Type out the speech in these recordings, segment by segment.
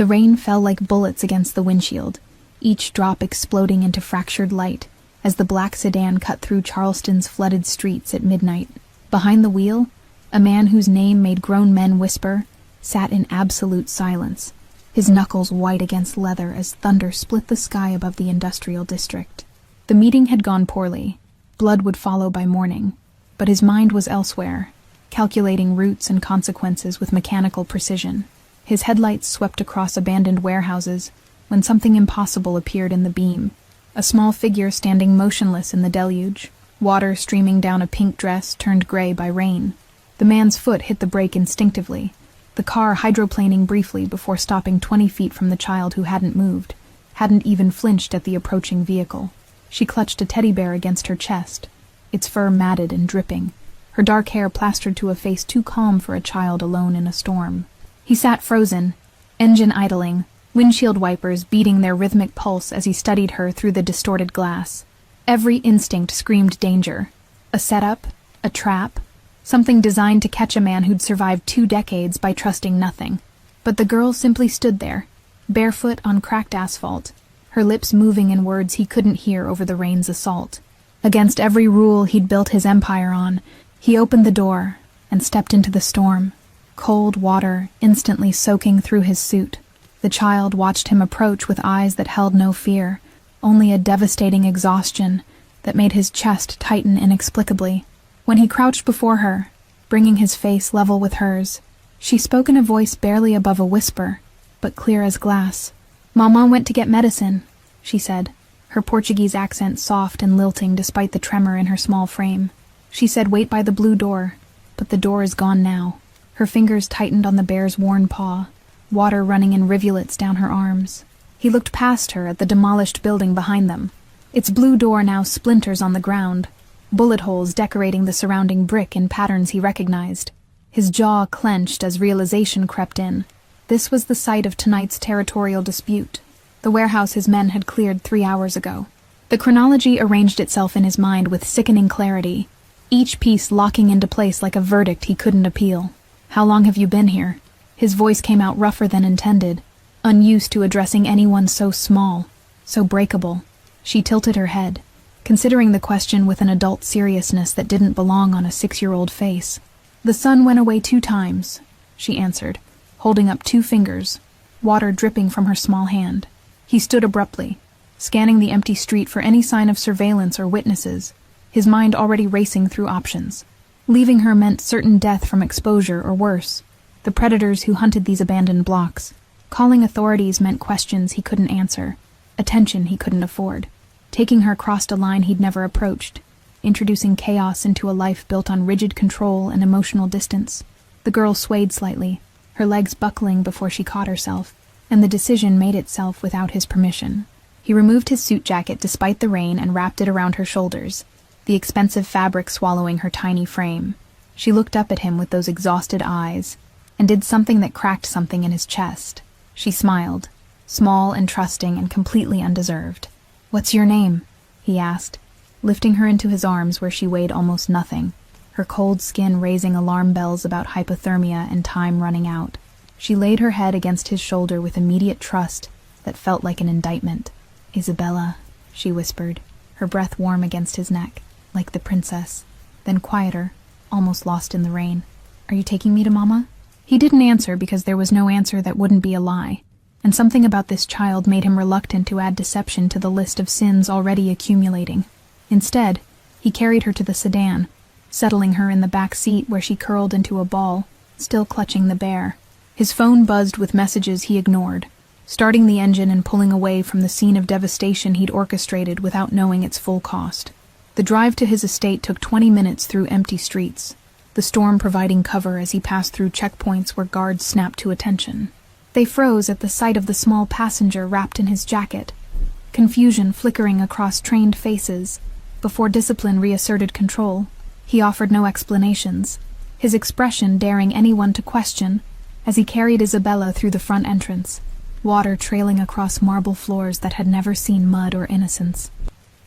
The rain fell like bullets against the windshield, each drop exploding into fractured light as the black sedan cut through Charleston's flooded streets at midnight. Behind the wheel, a man whose name made grown men whisper sat in absolute silence, his knuckles white against leather as thunder split the sky above the industrial district. The meeting had gone poorly. Blood would follow by morning, but his mind was elsewhere, calculating routes and consequences with mechanical precision. His headlights swept across abandoned warehouses when something impossible appeared in the beam. A small figure standing motionless in the deluge, water streaming down a pink dress turned gray by rain. The man's foot hit the brake instinctively, the car hydroplaning briefly before stopping 20 feet from the child who hadn't moved, hadn't even flinched at the approaching vehicle. She clutched a teddy bear against her chest, its fur matted and dripping, her dark hair plastered to a face too calm for a child alone in a storm. He sat frozen, engine idling, windshield wipers beating their rhythmic pulse as he studied her through the distorted glass. Every instinct screamed danger. A setup, a trap, something designed to catch a man who'd survived 2 decades by trusting nothing. But the girl simply stood there, barefoot on cracked asphalt, her lips moving in words he couldn't hear over the rain's assault. Against every rule he'd built his empire on, he opened the door and stepped into the storm, cold water instantly soaking through his suit. The child watched him approach with eyes that held no fear, only a devastating exhaustion that made his chest tighten inexplicably. When he crouched before her, bringing his face level with hers, she spoke in a voice barely above a whisper, but clear as glass. "Mama went to get medicine," she said, her Portuguese accent soft and lilting despite the tremor in her small frame. She said wait by the blue door, but the door is gone now. Her fingers tightened on the bear's worn paw, water running in rivulets down her arms. He looked past her at the demolished building behind them, its blue door now splinters on the ground, bullet holes decorating the surrounding brick in patterns he recognized. His jaw clenched as realization crept in. This was the site of tonight's territorial dispute, the warehouse his men had cleared 3 hours ago. The chronology arranged itself in his mind with sickening clarity, each piece locking into place like a verdict he couldn't appeal. "How long have you been here?" His voice came out rougher than intended, unused to addressing anyone so small, so breakable. She tilted her head, considering the question with an adult seriousness that didn't belong on a 6-year-old face. "The sun went away 2 times, she answered, holding up 2 fingers, water dripping from her small hand. He stood abruptly, scanning the empty street for any sign of surveillance or witnesses, his mind already racing through options. Leaving her meant certain death from exposure or worse, the predators who hunted these abandoned blocks. Calling authorities meant questions he couldn't answer, attention he couldn't afford. Taking her crossed a line he'd never approached, introducing chaos into a life built on rigid control and emotional distance. The girl swayed slightly, her legs buckling before she caught herself, and the decision made itself without his permission. He removed his suit jacket despite the rain and wrapped it around her shoulders, the expensive fabric swallowing her tiny frame. She looked up at him with those exhausted eyes, and did something that cracked something in his chest. She smiled, small and trusting and completely undeserved. "What's your name?" he asked, lifting her into his arms where she weighed almost nothing, her cold skin raising alarm bells about hypothermia and time running out. She laid her head against his shoulder with immediate trust that felt like an indictment. "Isabella," she whispered, her breath warm against his neck, like the princess, then quieter, almost lost in the rain. "Are you taking me to Mama?" He didn't answer because there was no answer that wouldn't be a lie, and something about this child made him reluctant to add deception to the list of sins already accumulating. Instead, he carried her to the sedan, settling her in the back seat where she curled into a ball, still clutching the bear. His phone buzzed with messages he ignored, starting the engine and pulling away from the scene of devastation he'd orchestrated without knowing its full cost. The drive to his estate took 20 minutes through empty streets, the storm providing cover as he passed through checkpoints where guards snapped to attention. They froze at the sight of the small passenger wrapped in his jacket, confusion flickering across trained faces. Before discipline reasserted control, he offered no explanations, his expression daring anyone to question, as he carried Isabella through the front entrance, water trailing across marble floors that had never seen mud or innocence.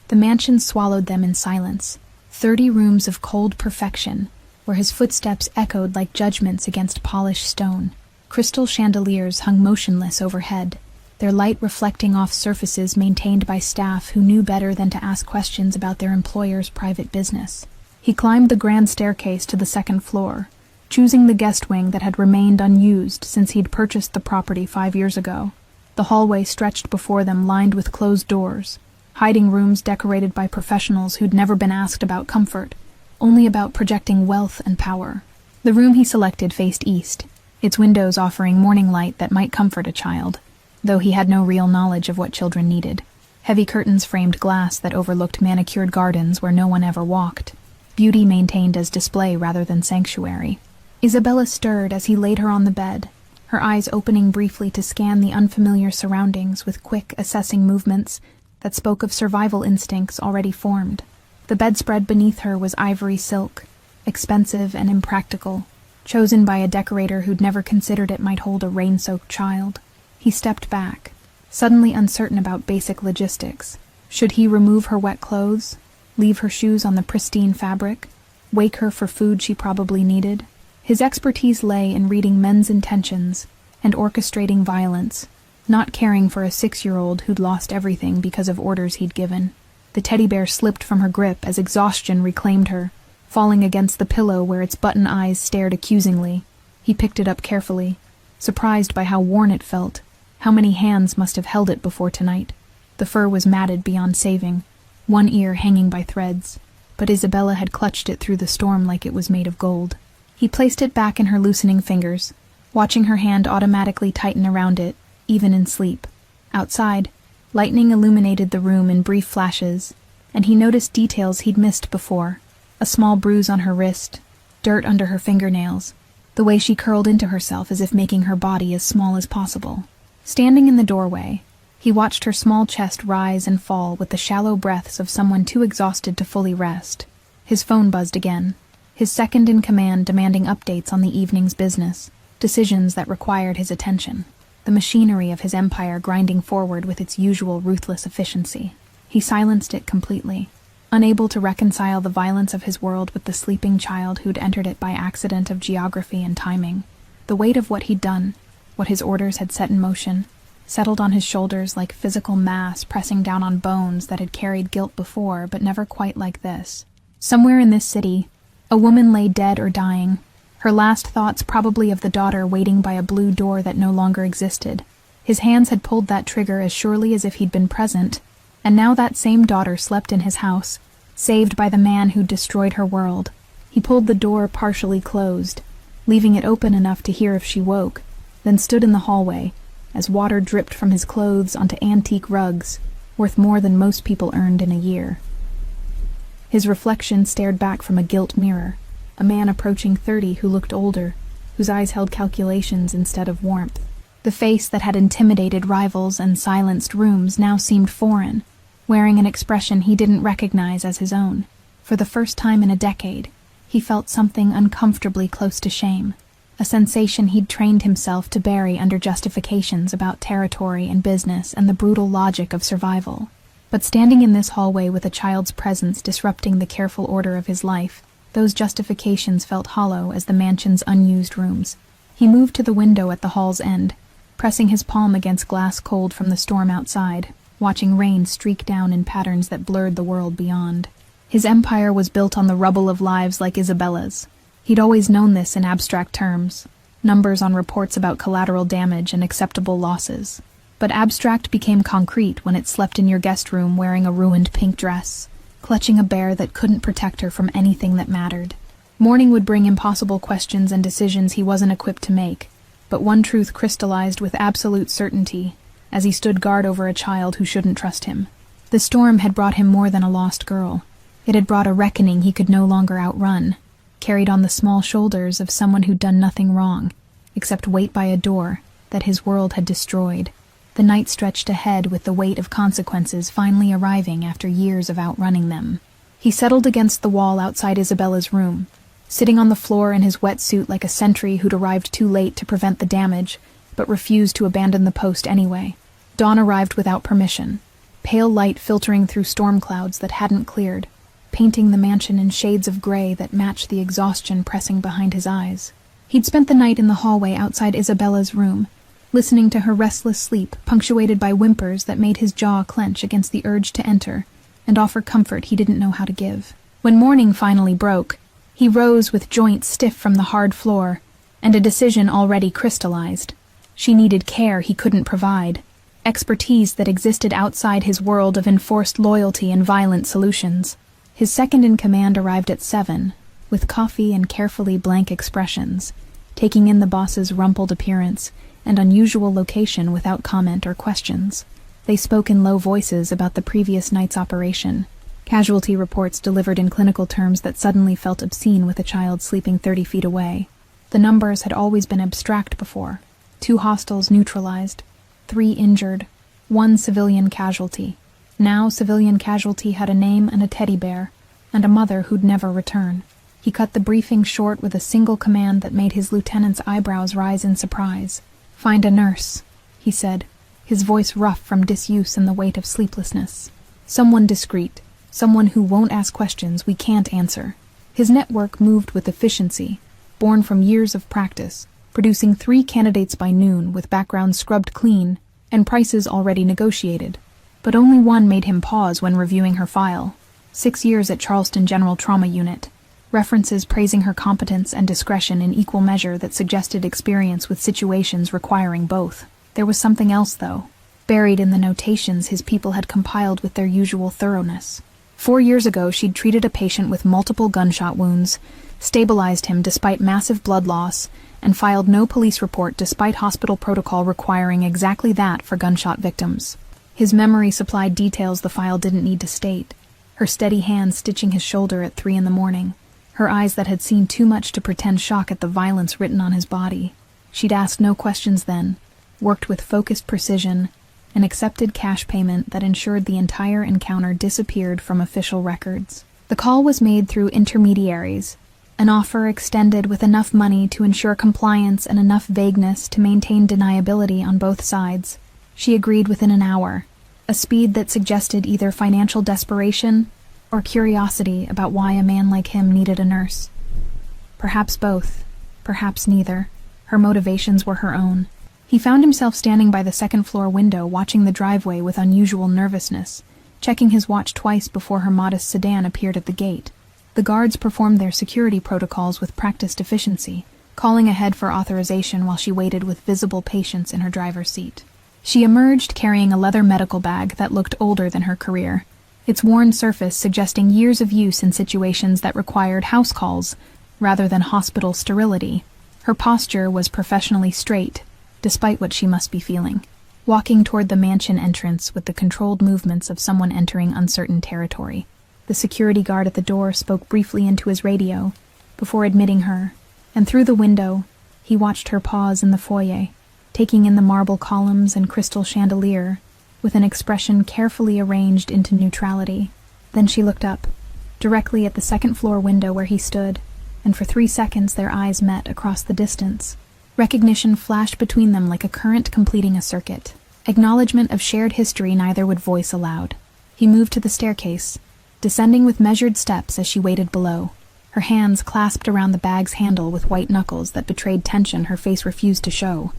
The mansion swallowed them in silence, 30 rooms of cold perfection, where his footsteps echoed like judgments against polished stone. Crystal chandeliers hung motionless overhead, their light reflecting off surfaces maintained by staff who knew better than to ask questions about their employer's private business. He climbed the grand staircase to the second floor, choosing the guest wing that had remained unused since he'd purchased the property 5 years ago. The hallway stretched before them, lined with closed doors, hiding rooms decorated by professionals who'd never been asked about comfort, only about projecting wealth and power. The room he selected faced east, its windows offering morning light that might comfort a child, though he had no real knowledge of what children needed. Heavy curtains framed glass that overlooked manicured gardens where no one ever walked, beauty maintained as display rather than sanctuary. Isabella stirred as he laid her on the bed, her eyes opening briefly to scan the unfamiliar surroundings with quick, assessing movements that spoke of survival instincts already formed. The bedspread beneath her was ivory silk, expensive and impractical, chosen by a decorator who'd never considered it might hold a rain-soaked child. He stepped back, suddenly uncertain about basic logistics. Should he remove her wet clothes, leave her shoes on the pristine fabric, wake her for food she probably needed? His expertise lay in reading men's intentions and orchestrating violence, not caring for a 6-year-old who'd lost everything because of orders he'd given. The teddy bear slipped from her grip as exhaustion reclaimed her, falling against the pillow where its button eyes stared accusingly. He picked it up carefully, surprised by how worn it felt. How many hands must have held it before tonight? The fur was matted beyond saving, one ear hanging by threads, but Isabella had clutched it through the storm like it was made of gold. He placed it back in her loosening fingers, watching her hand automatically tighten around it, even in sleep. Outside, lightning illuminated the room in brief flashes, and he noticed details he'd missed before. A small bruise on her wrist, dirt under her fingernails, the way she curled into herself as if making her body as small as possible. Standing in the doorway, he watched her small chest rise and fall with the shallow breaths of someone too exhausted to fully rest. His phone buzzed again, his second-in-command demanding updates on the evening's business, decisions that required his attention, the machinery of his empire grinding forward with its usual ruthless efficiency. He silenced it completely, unable to reconcile the violence of his world with the sleeping child who'd entered it by accident of geography and timing. The weight of what he'd done, what his orders had set in motion, settled on his shoulders like physical mass pressing down on bones that had carried guilt before, but never quite like this. Somewhere in this city, a woman lay dead or dying, her last thoughts probably of the daughter waiting by a blue door that no longer existed. His hands had pulled that trigger as surely as if he'd been present, and now that same daughter slept in his house, saved by the man who'd destroyed her world. He pulled the door partially closed, leaving it open enough to hear if she woke, then stood in the hallway, as water dripped from his clothes onto antique rugs, worth more than most people earned in a year. His reflection stared back from a gilt mirror, a man approaching 30 who looked older, whose eyes held calculations instead of warmth. The face that had intimidated rivals and silenced rooms now seemed foreign, wearing an expression he didn't recognize as his own. For the first time in a decade, he felt something uncomfortably close to shame, a sensation he'd trained himself to bury under justifications about territory and business and the brutal logic of survival. But standing in this hallway with a child's presence disrupting the careful order of his life, those justifications felt hollow as the mansion's unused rooms. He moved to the window at the hall's end, pressing his palm against glass cold from the storm outside, watching rain streak down in patterns that blurred the world beyond. His empire was built on the rubble of lives like Isabella's. He'd always known this in abstract terms, numbers on reports about collateral damage and acceptable losses. But abstract became concrete when it slept in your guest room wearing a ruined pink dress, clutching a bear that couldn't protect her from anything that mattered. Morning would bring impossible questions and decisions he wasn't equipped to make, but one truth crystallized with absolute certainty as he stood guard over a child who shouldn't trust him. The storm had brought him more than a lost girl. It had brought a reckoning he could no longer outrun, carried on the small shoulders of someone who'd done nothing wrong, except wait by a door that his world had destroyed. The night stretched ahead with the weight of consequences finally arriving after years of outrunning them. He settled against the wall outside Isabella's room, sitting on the floor in his wetsuit like a sentry who'd arrived too late to prevent the damage, but refused to abandon the post anyway. Dawn arrived without permission, pale light filtering through storm clouds that hadn't cleared, painting the mansion in shades of gray that matched the exhaustion pressing behind his eyes. He'd spent the night in the hallway outside Isabella's room, listening to her restless sleep punctuated by whimpers that made his jaw clench against the urge to enter and offer comfort he didn't know how to give. When morning finally broke, he rose with joints stiff from the hard floor and a decision already crystallized. She needed care he couldn't provide, expertise that existed outside his world of enforced loyalty and violent solutions. His second-in-command arrived at 7, with coffee and carefully blank expressions, taking in the boss's rumpled appearance and unusual location without comment or questions. They spoke in low voices about the previous night's operation, casualty reports delivered in clinical terms that suddenly felt obscene with a child sleeping 30 feet away. The numbers had always been abstract before. 2 hostiles neutralized, 3 injured, 1 civilian casualty. Now civilian casualty had a name and a teddy bear, and a mother who'd never return. He cut the briefing short with a single command that made his lieutenant's eyebrows rise in surprise. "Find a nurse," he said, his voice rough from disuse and the weight of sleeplessness. "Someone discreet, someone who won't ask questions we can't answer." His network moved with efficiency, born from years of practice, producing 3 candidates by noon with backgrounds scrubbed clean and prices already negotiated. But only one made him pause when reviewing her file. 6 years at Charleston General Trauma Unit. References praising her competence and discretion in equal measure that suggested experience with situations requiring both. There was something else, though, buried in the notations his people had compiled with their usual thoroughness. 4 years ago, she'd treated a patient with multiple gunshot wounds, stabilized him despite massive blood loss, and filed no police report despite hospital protocol requiring exactly that for gunshot victims. His memory supplied details the file didn't need to state. Her steady hand stitching his shoulder at 3 a.m, her eyes that had seen too much to pretend shock at the violence written on his body. She'd asked no questions then, worked with focused precision, and accepted cash payment that ensured the entire encounter disappeared from official records. The call was made through intermediaries, an offer extended with enough money to ensure compliance and enough vagueness to maintain deniability on both sides. She agreed within an hour, a speed that suggested either financial desperation or curiosity about why a man like him needed a nurse. Perhaps both, perhaps neither. Her motivations were her own. He found himself standing by the second-floor window watching the driveway with unusual nervousness, checking his watch twice before her modest sedan appeared at the gate. The guards performed their security protocols with practiced efficiency, calling ahead for authorization while she waited with visible patience in her driver's seat. She emerged carrying a leather medical bag that looked older than her career, its worn surface suggesting years of use in situations that required house calls rather than hospital sterility. Her posture was professionally straight, despite what she must be feeling, walking toward the mansion entrance with the controlled movements of someone entering uncertain territory. The security guard at the door spoke briefly into his radio before admitting her, and through the window, he watched her pause in the foyer, taking in the marble columns and crystal chandelier with an expression carefully arranged into neutrality. Then she looked up, directly at the second-floor window where he stood, and for 3 seconds their eyes met across the distance. Recognition flashed between them like a current completing a circuit. Acknowledgement of shared history neither would voice aloud. He moved to the staircase, descending with measured steps as she waited below, her hands clasped around the bag's handle with white knuckles that betrayed tension her face refused to show.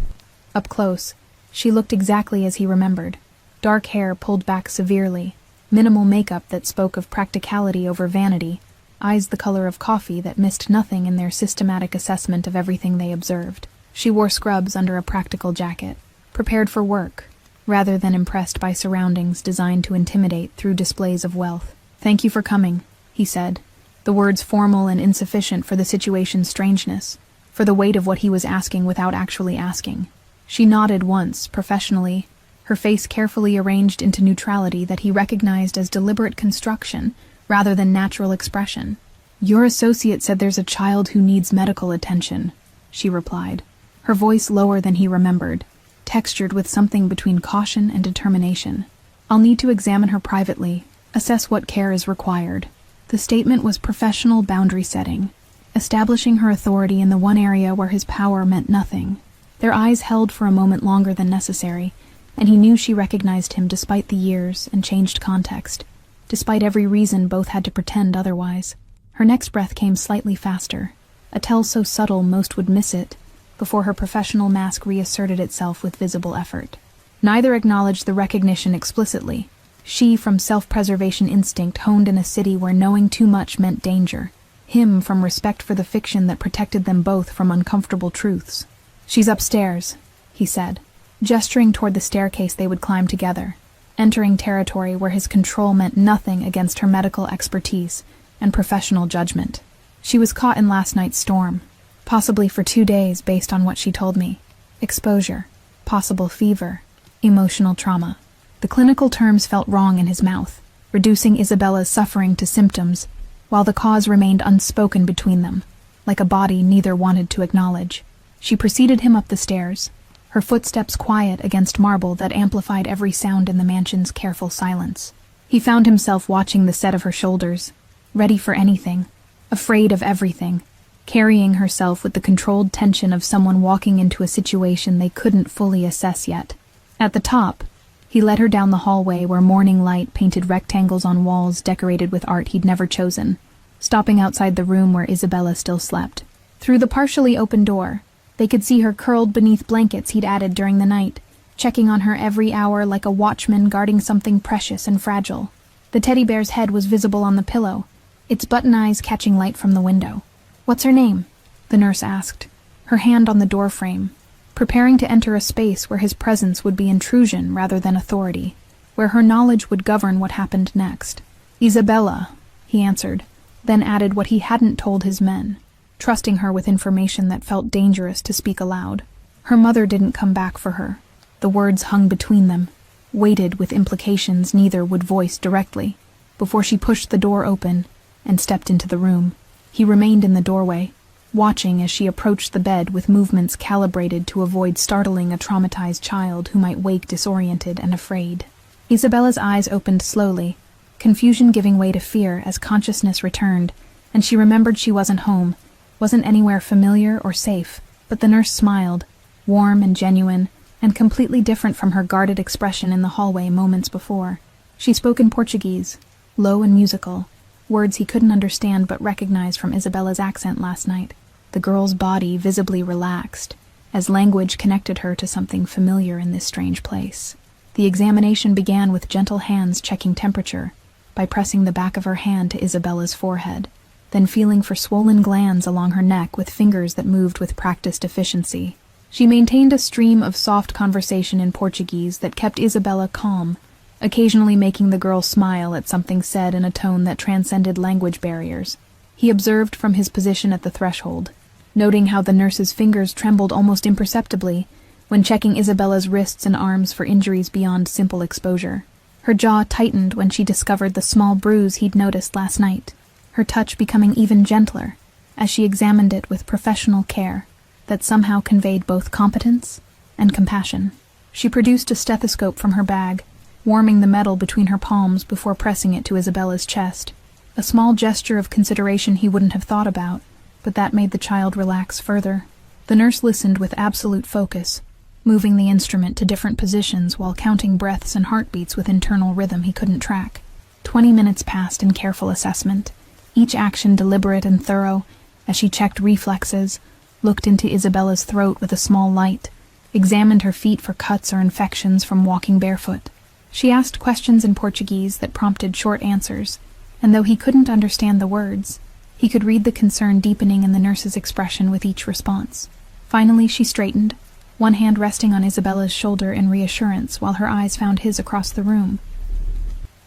Up close, she looked exactly as he remembered. Dark hair pulled back severely, minimal makeup that spoke of practicality over vanity, eyes the color of coffee that missed nothing in their systematic assessment of everything they observed. She wore scrubs under a practical jacket, prepared for work, rather than impressed by surroundings designed to intimidate through displays of wealth. "Thank you for coming," he said, the words formal and insufficient for the situation's strangeness, for the weight of what he was asking without actually asking. She nodded once, professionally, her face carefully arranged into neutrality that he recognized as deliberate construction rather than natural expression. "Your associate said there's a child who needs medical attention," she replied, her voice lower than he remembered, textured with something between caution and determination. "I'll need to examine her privately, assess what care is required." The statement was professional boundary setting, establishing her authority in the one area where his power meant nothing. Their eyes held for a moment longer than necessary, and he knew she recognized him despite the years and changed context, despite every reason both had to pretend otherwise. Her next breath came slightly faster, a tell so subtle most would miss it, before her professional mask reasserted itself with visible effort. Neither acknowledged the recognition explicitly. She from self-preservation instinct honed in a city where knowing too much meant danger. Him from respect for the fiction that protected them both from uncomfortable truths. "She's upstairs," he said, gesturing toward the staircase they would climb together, entering territory where his control meant nothing against her medical expertise and professional judgment. "She was caught in last night's storm, possibly for 2 days based on what she told me. Exposure, possible fever, emotional trauma." The clinical terms felt wrong in his mouth, reducing Isabella's suffering to symptoms, while the cause remained unspoken between them, like a body neither wanted to acknowledge. She preceded him up the stairs, her footsteps quiet against marble that amplified every sound in the mansion's careful silence. He found himself watching the set of her shoulders, ready for anything, afraid of everything, carrying herself with the controlled tension of someone walking into a situation they couldn't fully assess yet. At the top, he led her down the hallway where morning light painted rectangles on walls decorated with art he'd never chosen, stopping outside the room where Isabella still slept. Through the partially open door, they could see her curled beneath blankets he'd added during the night, checking on her every hour like a watchman guarding something precious and fragile. The teddy bear's head was visible on the pillow, its button eyes catching light from the window. "What's her name?" the nurse asked, her hand on the door frame, preparing to enter a space where his presence would be intrusion rather than authority, where her knowledge would govern what happened next. "Isabella," he answered, then added what he hadn't told his men, trusting her with information that felt dangerous to speak aloud. Her mother didn't come back for her. The words hung between them, weighted with implications neither would voice directly, before she pushed the door open and stepped into the room. He remained in the doorway, watching as she approached the bed with movements calibrated to avoid startling a traumatized child who might wake disoriented and afraid. Isabella's eyes opened slowly, confusion giving way to fear as consciousness returned, and she remembered she wasn't home, wasn't anywhere familiar or safe. But the nurse smiled, warm and genuine, and completely different from her guarded expression in the hallway moments before. She spoke in Portuguese, low and musical, words he couldn't understand but recognized from Isabella's accent last night. The girl's body visibly relaxed, as language connected her to something familiar in this strange place. The examination began with gentle hands checking temperature, by pressing the back of her hand to Isabella's forehead, then feeling for swollen glands along her neck with fingers that moved with practiced efficiency. She maintained a stream of soft conversation in Portuguese that kept Isabella calm, occasionally making the girl smile at something said in a tone that transcended language barriers. He observed from his position at the threshold, noting how the nurse's fingers trembled almost imperceptibly when checking Isabella's wrists and arms for injuries beyond simple exposure. Her jaw tightened when she discovered the small bruise he'd noticed last night, her touch becoming even gentler as she examined it with professional care that somehow conveyed both competence and compassion. She produced a stethoscope from her bag, warming the metal between her palms before pressing it to Isabella's chest, a small gesture of consideration he wouldn't have thought about, but that made the child relax further. The nurse listened with absolute focus, moving the instrument to different positions while counting breaths and heartbeats with internal rhythm he couldn't track. 20 minutes passed in careful assessment, each action deliberate and thorough, as she checked reflexes, looked into Isabella's throat with a small light, examined her feet for cuts or infections from walking barefoot. She asked questions in Portuguese that prompted short answers, and though he couldn't understand the words, he could read the concern deepening in the nurse's expression with each response. Finally, she straightened, one hand resting on Isabella's shoulder in reassurance while her eyes found his across the room.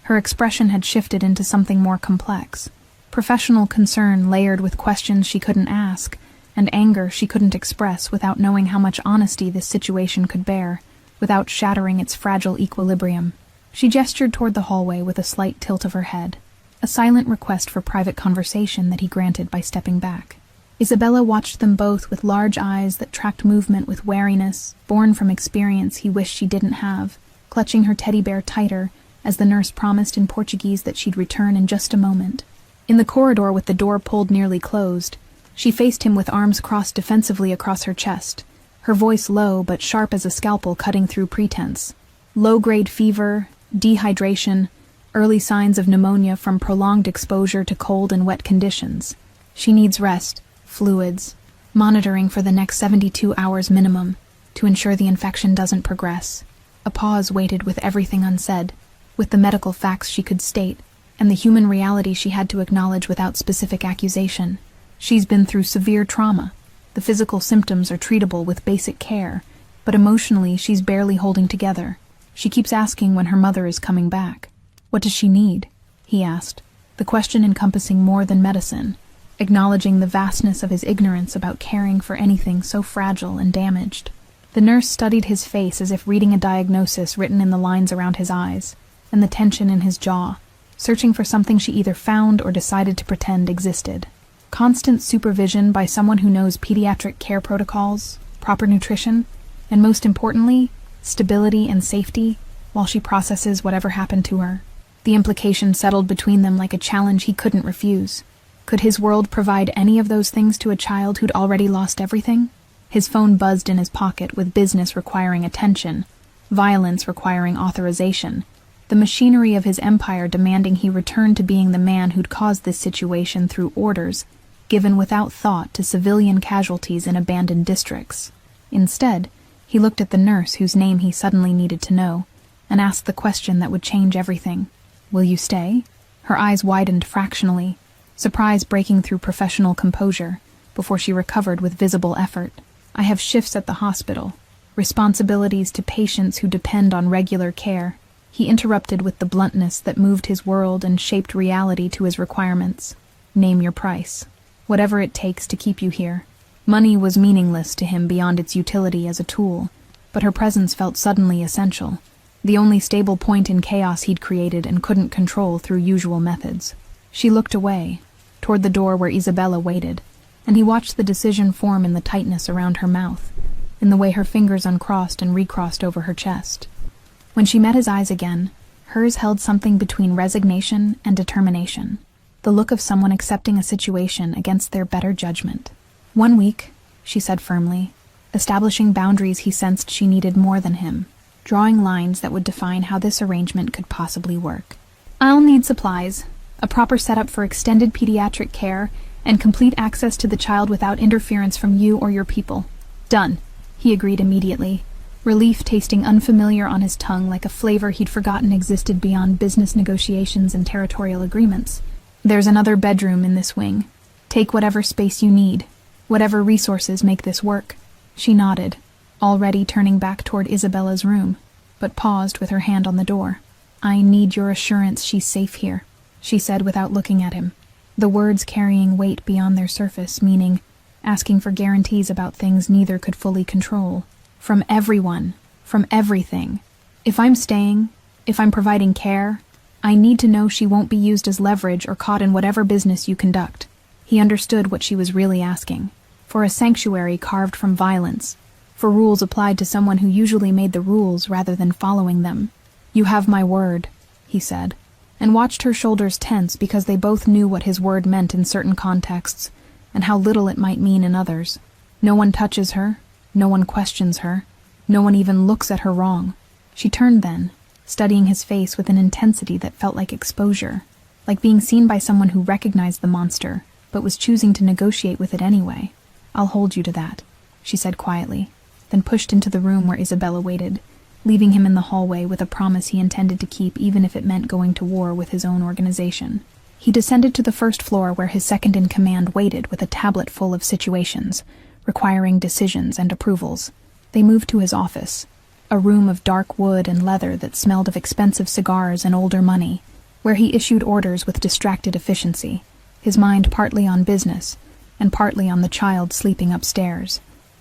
Her expression had shifted into something more complex, professional concern layered with questions she couldn't ask, and anger she couldn't express without knowing how much honesty this situation could bear, without shattering its fragile equilibrium. She gestured toward the hallway with a slight tilt of her head, a silent request for private conversation that he granted by stepping back. Isabella watched them both with large eyes that tracked movement with wariness, born from experience he wished she didn't have, clutching her teddy bear tighter as the nurse promised in Portuguese that she'd return in just a moment. In the corridor with the door pulled nearly closed, she faced him with arms crossed defensively across her chest, her voice low but sharp as a scalpel cutting through pretense. Low-grade fever, dehydration, early signs of pneumonia from prolonged exposure to cold and wet conditions. She needs rest, fluids, monitoring for the next 72 hours minimum to ensure the infection doesn't progress. A pause waited with everything unsaid, with the medical facts she could state, and the human reality she had to acknowledge without specific accusation. She's been through severe trauma. The physical symptoms are treatable with basic care, but emotionally she's barely holding together. She keeps asking when her mother is coming back. What does she need? He asked, the question encompassing more than medicine, acknowledging the vastness of his ignorance about caring for anything so fragile and damaged. The nurse studied his face as if reading a diagnosis written in the lines around his eyes, and the tension in his jaw, searching for something she either found or decided to pretend existed. Constant supervision by someone who knows pediatric care protocols, proper nutrition, and most importantly, stability and safety while she processes whatever happened to her. The implication settled between them like a challenge he couldn't refuse. Could his world provide any of those things to a child who'd already lost everything? His phone buzzed in his pocket with business requiring attention, violence requiring authorization, the machinery of his empire demanding he return to being the man who'd caused this situation through orders given without thought to civilian casualties in abandoned districts. Instead, he looked at the nurse whose name he suddenly needed to know, and asked the question that would change everything. Will you stay? Her eyes widened fractionally, surprise breaking through professional composure, before she recovered with visible effort. I have shifts at the hospital, responsibilities to patients who depend on regular care. He interrupted with the bluntness that moved his world and shaped reality to his requirements. Name your price. Whatever it takes to keep you here. Money was meaningless to him beyond its utility as a tool, but her presence felt suddenly essential, the only stable point in chaos he'd created and couldn't control through usual methods. She looked away, toward the door where Isabella waited, and he watched the decision form in the tightness around her mouth, in the way her fingers uncrossed and recrossed over her chest. When she met his eyes again, hers held something between resignation and determination, the look of someone accepting a situation against their better judgment. 1 week, she said firmly, establishing boundaries he sensed she needed more than him, drawing lines that would define how this arrangement could possibly work. I'll need supplies, a proper setup for extended pediatric care, and complete access to the child without interference from you or your people. Done, he agreed immediately, relief tasting unfamiliar on his tongue like a flavor he'd forgotten existed beyond business negotiations and territorial agreements. There's another bedroom in this wing. Take whatever space you need, whatever resources make this work. She nodded, already turning back toward Isabella's room, but paused with her hand on the door. I need your assurance she's safe here, she said without looking at him, the words carrying weight beyond their surface, meaning asking for guarantees about things neither could fully control. From everyone, from everything. If I'm staying, if I'm providing care, I need to know she won't be used as leverage or caught in whatever business you conduct. He understood what she was really asking. For a sanctuary carved from violence. For rules applied to someone who usually made the rules rather than following them. You have my word, he said, and watched her shoulders tense because they both knew what his word meant in certain contexts, and how little it might mean in others. No one touches her, no one questions her, no one even looks at her wrong. She turned then, studying his face with an intensity that felt like exposure, like being seen by someone who recognized the monster, but was choosing to negotiate with it anyway. I'll hold you to that, she said quietly, then pushed into the room where Isabella waited, leaving him in the hallway with a promise he intended to keep even if it meant going to war with his own organization. He descended to the first floor where his second-in-command waited with a tablet full of situations, requiring decisions and approvals. They moved to his office, a room of dark wood and leather that smelled of expensive cigars and older money, where he issued orders with distracted efficiency, his mind partly on business, and partly on the child sleeping upstairs.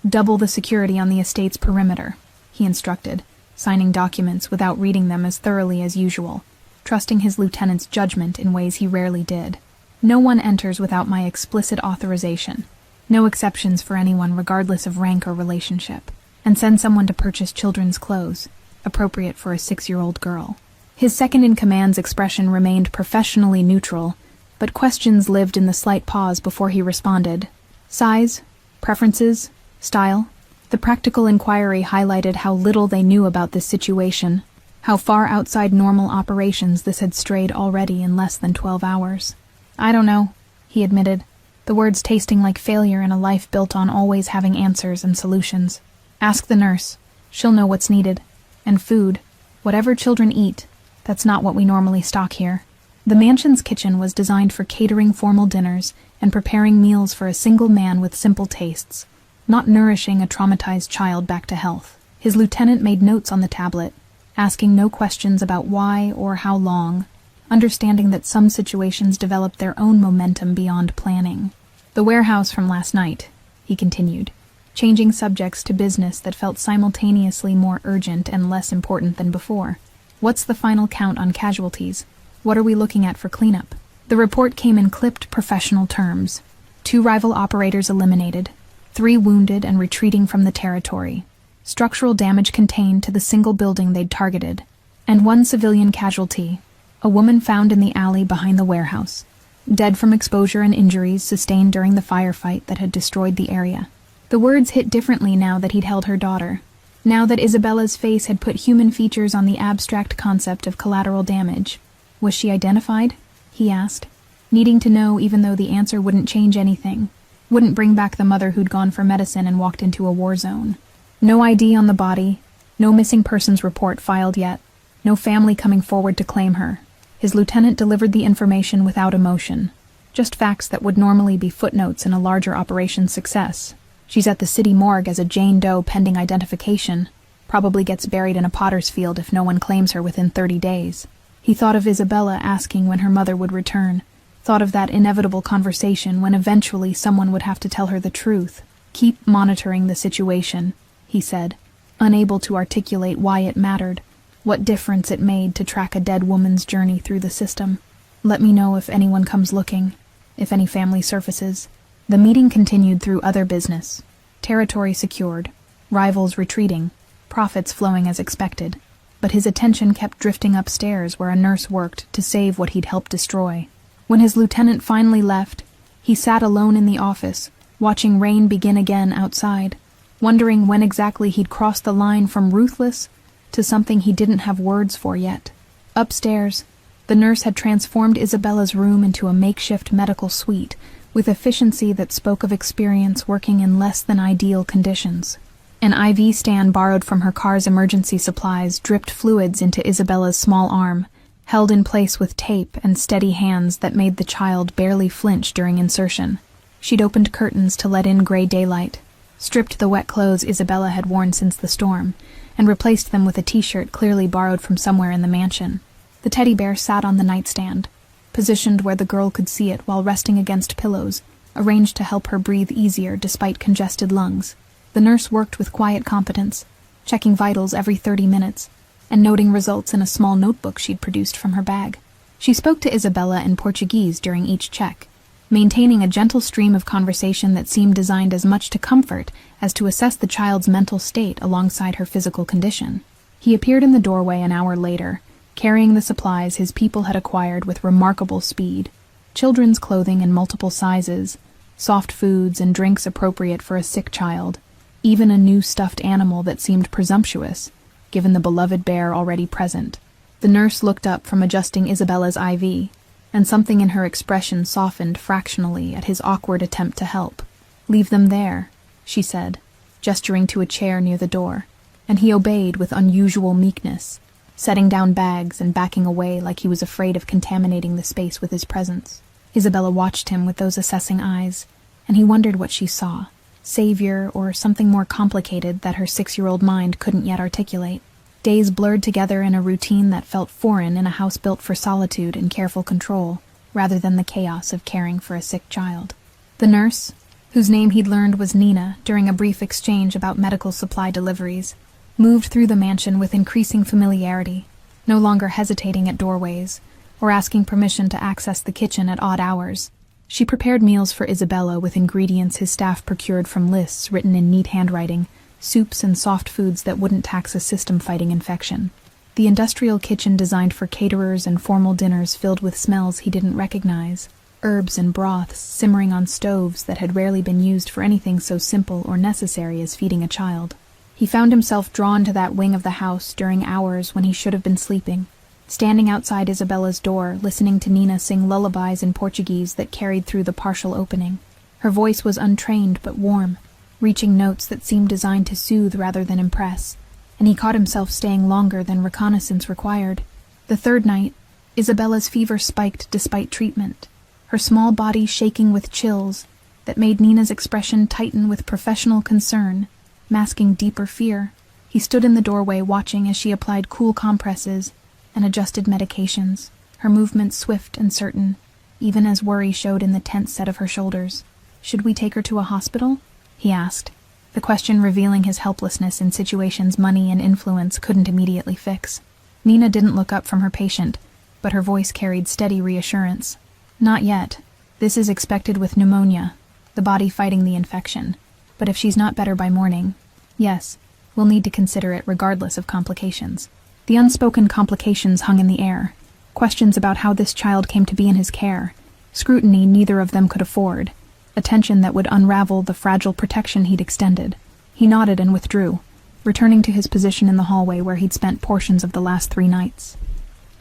Double the security on the estate's perimeter, he instructed, signing documents without reading them as thoroughly as usual, trusting his lieutenant's judgment in ways he rarely did. No one enters without my explicit authorization. No exceptions for anyone regardless of rank or relationship. And send someone to purchase children's clothes, appropriate for a 6-year-old girl. His second-in-command's expression remained professionally neutral, but questions lived in the slight pause before he responded. Size? Preferences? Style? The practical inquiry highlighted how little they knew about this situation, how far outside normal operations this had strayed already in less than 12 hours. I don't know, he admitted, the words tasting like failure in a life built on always having answers and solutions. Ask the nurse. She'll know what's needed. And food. Whatever children eat, that's not what we normally stock here. The mansion's kitchen was designed for catering formal dinners and preparing meals for a single man with simple tastes, not nourishing a traumatized child back to health. His lieutenant made notes on the tablet, asking no questions about why or how long, understanding that some situations develop their own momentum beyond planning. The warehouse from last night, he continued, changing subjects to business that felt simultaneously more urgent and less important than before. What's the final count on casualties? What are we looking at for cleanup? The report came in clipped professional terms. 2 rival operators eliminated, 3 wounded and retreating from the territory, structural damage contained to the single building they'd targeted, and 1 civilian casualty, a woman found in the alley behind the warehouse, dead from exposure and injuries sustained during the firefight that had destroyed the area. The words hit differently now that he'd held her daughter, now that Isabella's face had put human features on the abstract concept of collateral damage. Was she identified? He asked, needing to know even though the answer wouldn't change anything, wouldn't bring back the mother who'd gone for medicine and walked into a war zone. No ID on the body, no missing persons report filed yet, no family coming forward to claim her. His lieutenant delivered the information without emotion, just facts that would normally be footnotes in a larger operation's success. She's at the city morgue as a Jane Doe pending identification, probably gets buried in a potter's field if no one claims her within 30 days. He thought of Isabella asking when her mother would return, thought of that inevitable conversation when eventually someone would have to tell her the truth. Keep monitoring the situation, he said, unable to articulate why it mattered, what difference it made to track a dead woman's journey through the system. Let me know if anyone comes looking, if any family surfaces. The meeting continued through other business. Territory secured, rivals retreating, profits flowing as expected. But his attention kept drifting upstairs where a nurse worked to save what he'd helped destroy. When his lieutenant finally left, he sat alone in the office, watching rain begin again outside, wondering when exactly he'd crossed the line from ruthless to something he didn't have words for yet. Upstairs, the nurse had transformed Isabella's room into a makeshift medical suite, with efficiency that spoke of experience working in less than ideal conditions. An IV stand borrowed from her car's emergency supplies dripped fluids into Isabella's small arm, held in place with tape and steady hands that made the child barely flinch during insertion. She'd opened curtains to let in gray daylight, stripped the wet clothes Isabella had worn since the storm, and replaced them with a t-shirt clearly borrowed from somewhere in the mansion. The teddy bear sat on the nightstand, positioned where the girl could see it while resting against pillows, arranged to help her breathe easier despite congested lungs. The nurse worked with quiet competence, checking vitals every 30 minutes, and noting results in a small notebook she'd produced from her bag. She spoke to Isabella in Portuguese during each check, maintaining a gentle stream of conversation that seemed designed as much to comfort as to assess the child's mental state alongside her physical condition. He appeared in the doorway an hour later, carrying the supplies his people had acquired with remarkable speed. Children's clothing in multiple sizes, soft foods and drinks appropriate for a sick child, even a new stuffed animal that seemed presumptuous, given the beloved bear already present. The nurse looked up from adjusting Isabella's IV, and something in her expression softened fractionally at his awkward attempt to help. "Leave them there," she said, gesturing to a chair near the door, and he obeyed with unusual meekness, setting down bags and backing away like he was afraid of contaminating the space with his presence. Isabella watched him with those assessing eyes, and he wondered what she saw, savior or something more complicated that her 6-year-old mind couldn't yet articulate. Days blurred together in a routine that felt foreign in a house built for solitude and careful control, rather than the chaos of caring for a sick child. The nurse, whose name he'd learned was Nina during a brief exchange about medical supply deliveries, moved through the mansion with increasing familiarity, no longer hesitating at doorways or asking permission to access the kitchen at odd hours. She prepared meals for Isabella with ingredients his staff procured from lists written in neat handwriting, soups and soft foods that wouldn't tax a system fighting infection. The industrial kitchen designed for caterers and formal dinners filled with smells he didn't recognize, herbs and broths simmering on stoves that had rarely been used for anything so simple or necessary as feeding a child. He found himself drawn to that wing of the house during hours when he should have been sleeping, standing outside Isabella's door, listening to Nina sing lullabies in Portuguese that carried through the partial opening. Her voice was untrained but warm, reaching notes that seemed designed to soothe rather than impress, and he caught himself staying longer than reconnaissance required. The third night, Isabella's fever spiked despite treatment, her small body shaking with chills that made Nina's expression tighten with professional concern, masking deeper fear. He stood in the doorway watching as she applied cool compresses and adjusted medications, her movements swift and certain, even as worry showed in the tense set of her shoulders. "Should we take her to a hospital?" he asked, the question revealing his helplessness in situations money and influence couldn't immediately fix. Nina didn't look up from her patient, but her voice carried steady reassurance. "Not yet. This is expected with pneumonia, the body fighting the infection. But if she's not better by morning, yes, we'll need to consider it regardless of complications." The unspoken complications hung in the air, questions about how this child came to be in his care, scrutiny neither of them could afford, attention that would unravel the fragile protection he'd extended. He nodded and withdrew, returning to his position in the hallway where he'd spent portions of the last 3 nights.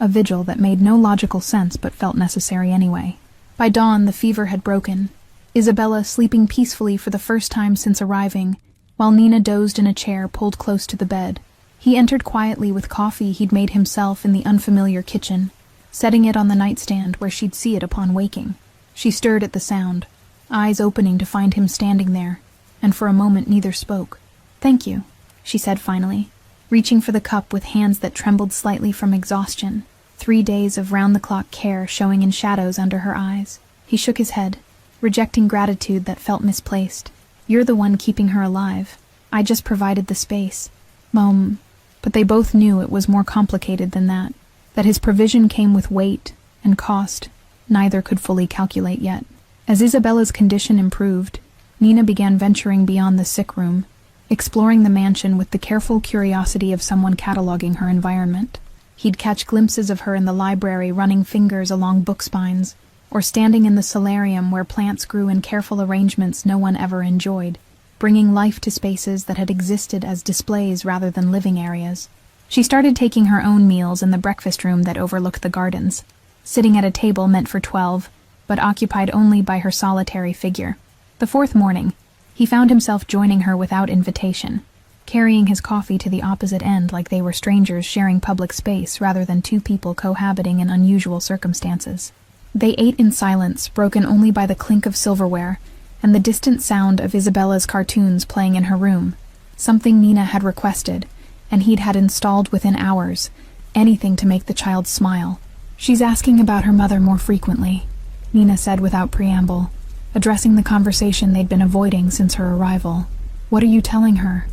A vigil that made no logical sense but felt necessary anyway. By dawn, the fever had broken, Isabella sleeping peacefully for the first time since arriving, while Nina dozed in a chair pulled close to the bed. He entered quietly with coffee he'd made himself in the unfamiliar kitchen, setting it on the nightstand where she'd see it upon waking. She stirred at the sound, eyes opening to find him standing there, and for a moment neither spoke. "Thank you," she said finally, reaching for the cup with hands that trembled slightly from exhaustion, 3 days of round-the-clock care showing in shadows under her eyes. He shook his head, rejecting gratitude that felt misplaced. "You're the one keeping her alive. I just provided the space." But they both knew it was more complicated than that his provision came with weight and cost neither could fully calculate yet. As Isabella's condition improved, Nina began venturing beyond the sick room, exploring the mansion with the careful curiosity of someone cataloging her environment. He'd catch glimpses of her in the library running fingers along book spines, or standing in the solarium where plants grew in careful arrangements no one ever enjoyed, bringing life to spaces that had existed as displays rather than living areas. She started taking her own meals in the breakfast room that overlooked the gardens, sitting at a table meant for 12, but occupied only by her solitary figure. The 4th morning, he found himself joining her without invitation, carrying his coffee to the opposite end like they were strangers sharing public space rather than 2 people cohabiting in unusual circumstances. They ate in silence, broken only by the clink of silverware and the distant sound of Isabella's cartoons playing in her room, something Nina had requested, and he'd had installed within hours, anything to make the child smile. "She's asking about her mother more frequently," Nina said without preamble, addressing the conversation they'd been avoiding since her arrival. "What are you telling her?"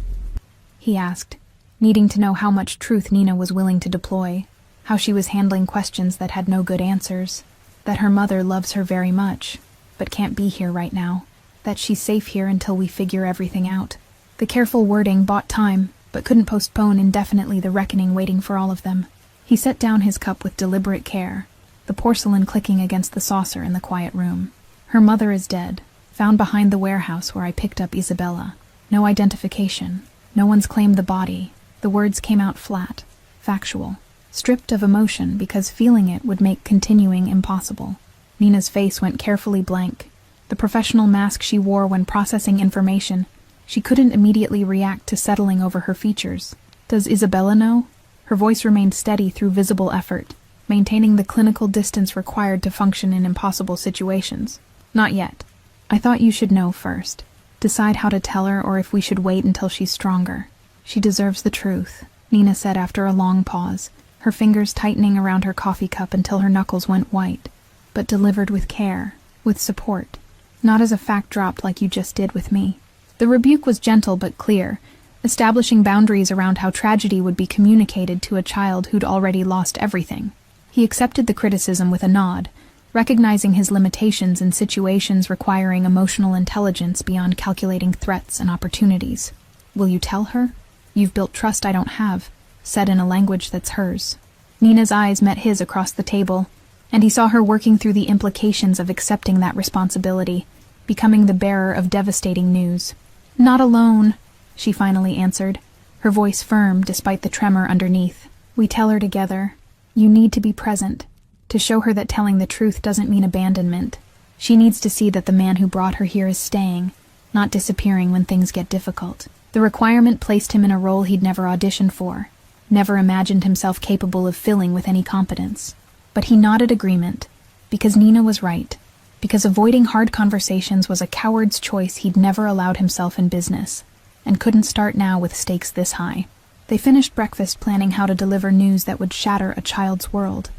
he asked, needing to know how much truth Nina was willing to deploy, how she was handling questions that had no good answers, that her mother loves her very much, but can't be here right now, that she's safe here until we figure everything out. The careful wording bought time, but couldn't postpone indefinitely the reckoning waiting for all of them. He set down his cup with deliberate care, the porcelain clicking against the saucer in the quiet room. "Her mother is dead, found behind the warehouse where I picked up Isabella. No identification. No one's claimed the body." The words came out flat, factual, stripped of emotion because feeling it would make continuing impossible. Nina's face went carefully blank, the professional mask she wore when processing information. She couldn't immediately react to settling over her features. "Does Isabella know?" Her voice remained steady through visible effort, maintaining the clinical distance required to function in impossible situations. "Not yet. I thought you should know first. Decide how to tell her or if we should wait until she's stronger." "She deserves the truth," Nina said after a long pause, her fingers tightening around her coffee cup until her knuckles went white, "but delivered with care, with support, not as a fact dropped like you just did with me." The rebuke was gentle but clear, establishing boundaries around how tragedy would be communicated to a child who'd already lost everything. He accepted the criticism with a nod, recognizing his limitations in situations requiring emotional intelligence beyond calculating threats and opportunities. "Will you tell her? You've built trust I don't have," said in a language that's hers. Nina's eyes met his across the table, and he saw her working through the implications of accepting that responsibility, becoming the bearer of devastating news. "Not alone," she finally answered, her voice firm despite the tremor underneath. "We tell her together. You need to be present, to show her that telling the truth doesn't mean abandonment. She needs to see that the man who brought her here is staying, not disappearing when things get difficult. The requirement placed him in a role he'd never auditioned for, never imagined himself capable of filling with any competence. But he nodded agreement, because Nina was right, because avoiding hard conversations was a coward's choice he'd never allowed himself in business, and couldn't start now with stakes this high. They finished breakfast planning how to deliver news that would shatter a child's world.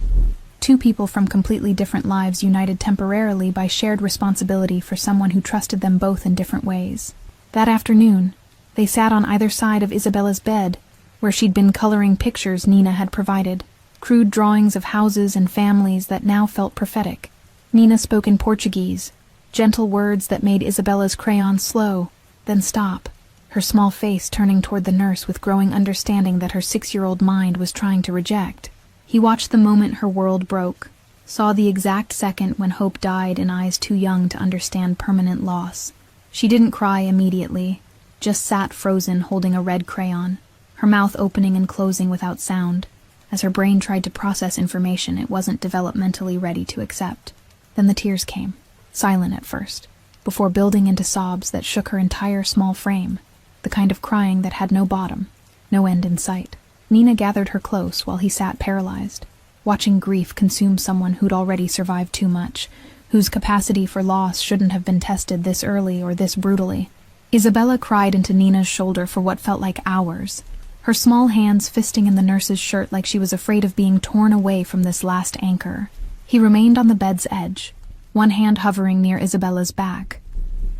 Two people from completely different lives united temporarily by shared responsibility for someone who trusted them both in different ways. That afternoon, they sat on either side of Isabella's bed, where she'd been coloring pictures Nina had provided, crude drawings of houses and families that now felt prophetic. Nina spoke in Portuguese, gentle words that made Isabella's crayon slow, then stop, her small face turning toward the nurse with growing understanding that her 6-year-old mind was trying to reject. He watched the moment her world broke, saw the exact second when hope died in eyes too young to understand permanent loss. She didn't cry immediately, just sat frozen holding a red crayon, her mouth opening and closing without sound, as her brain tried to process information it wasn't developmentally ready to accept. Then the tears came, silent at first, before building into sobs that shook her entire small frame, the kind of crying that had no bottom, no end in sight. Nina gathered her close while he sat paralyzed, watching grief consume someone who'd already survived too much, whose capacity for loss shouldn't have been tested this early or this brutally. Isabella cried into Nina's shoulder for what felt like hours, her small hands fisting in the nurse's shirt like she was afraid of being torn away from this last anchor. He remained on the bed's edge, one hand hovering near Isabella's back,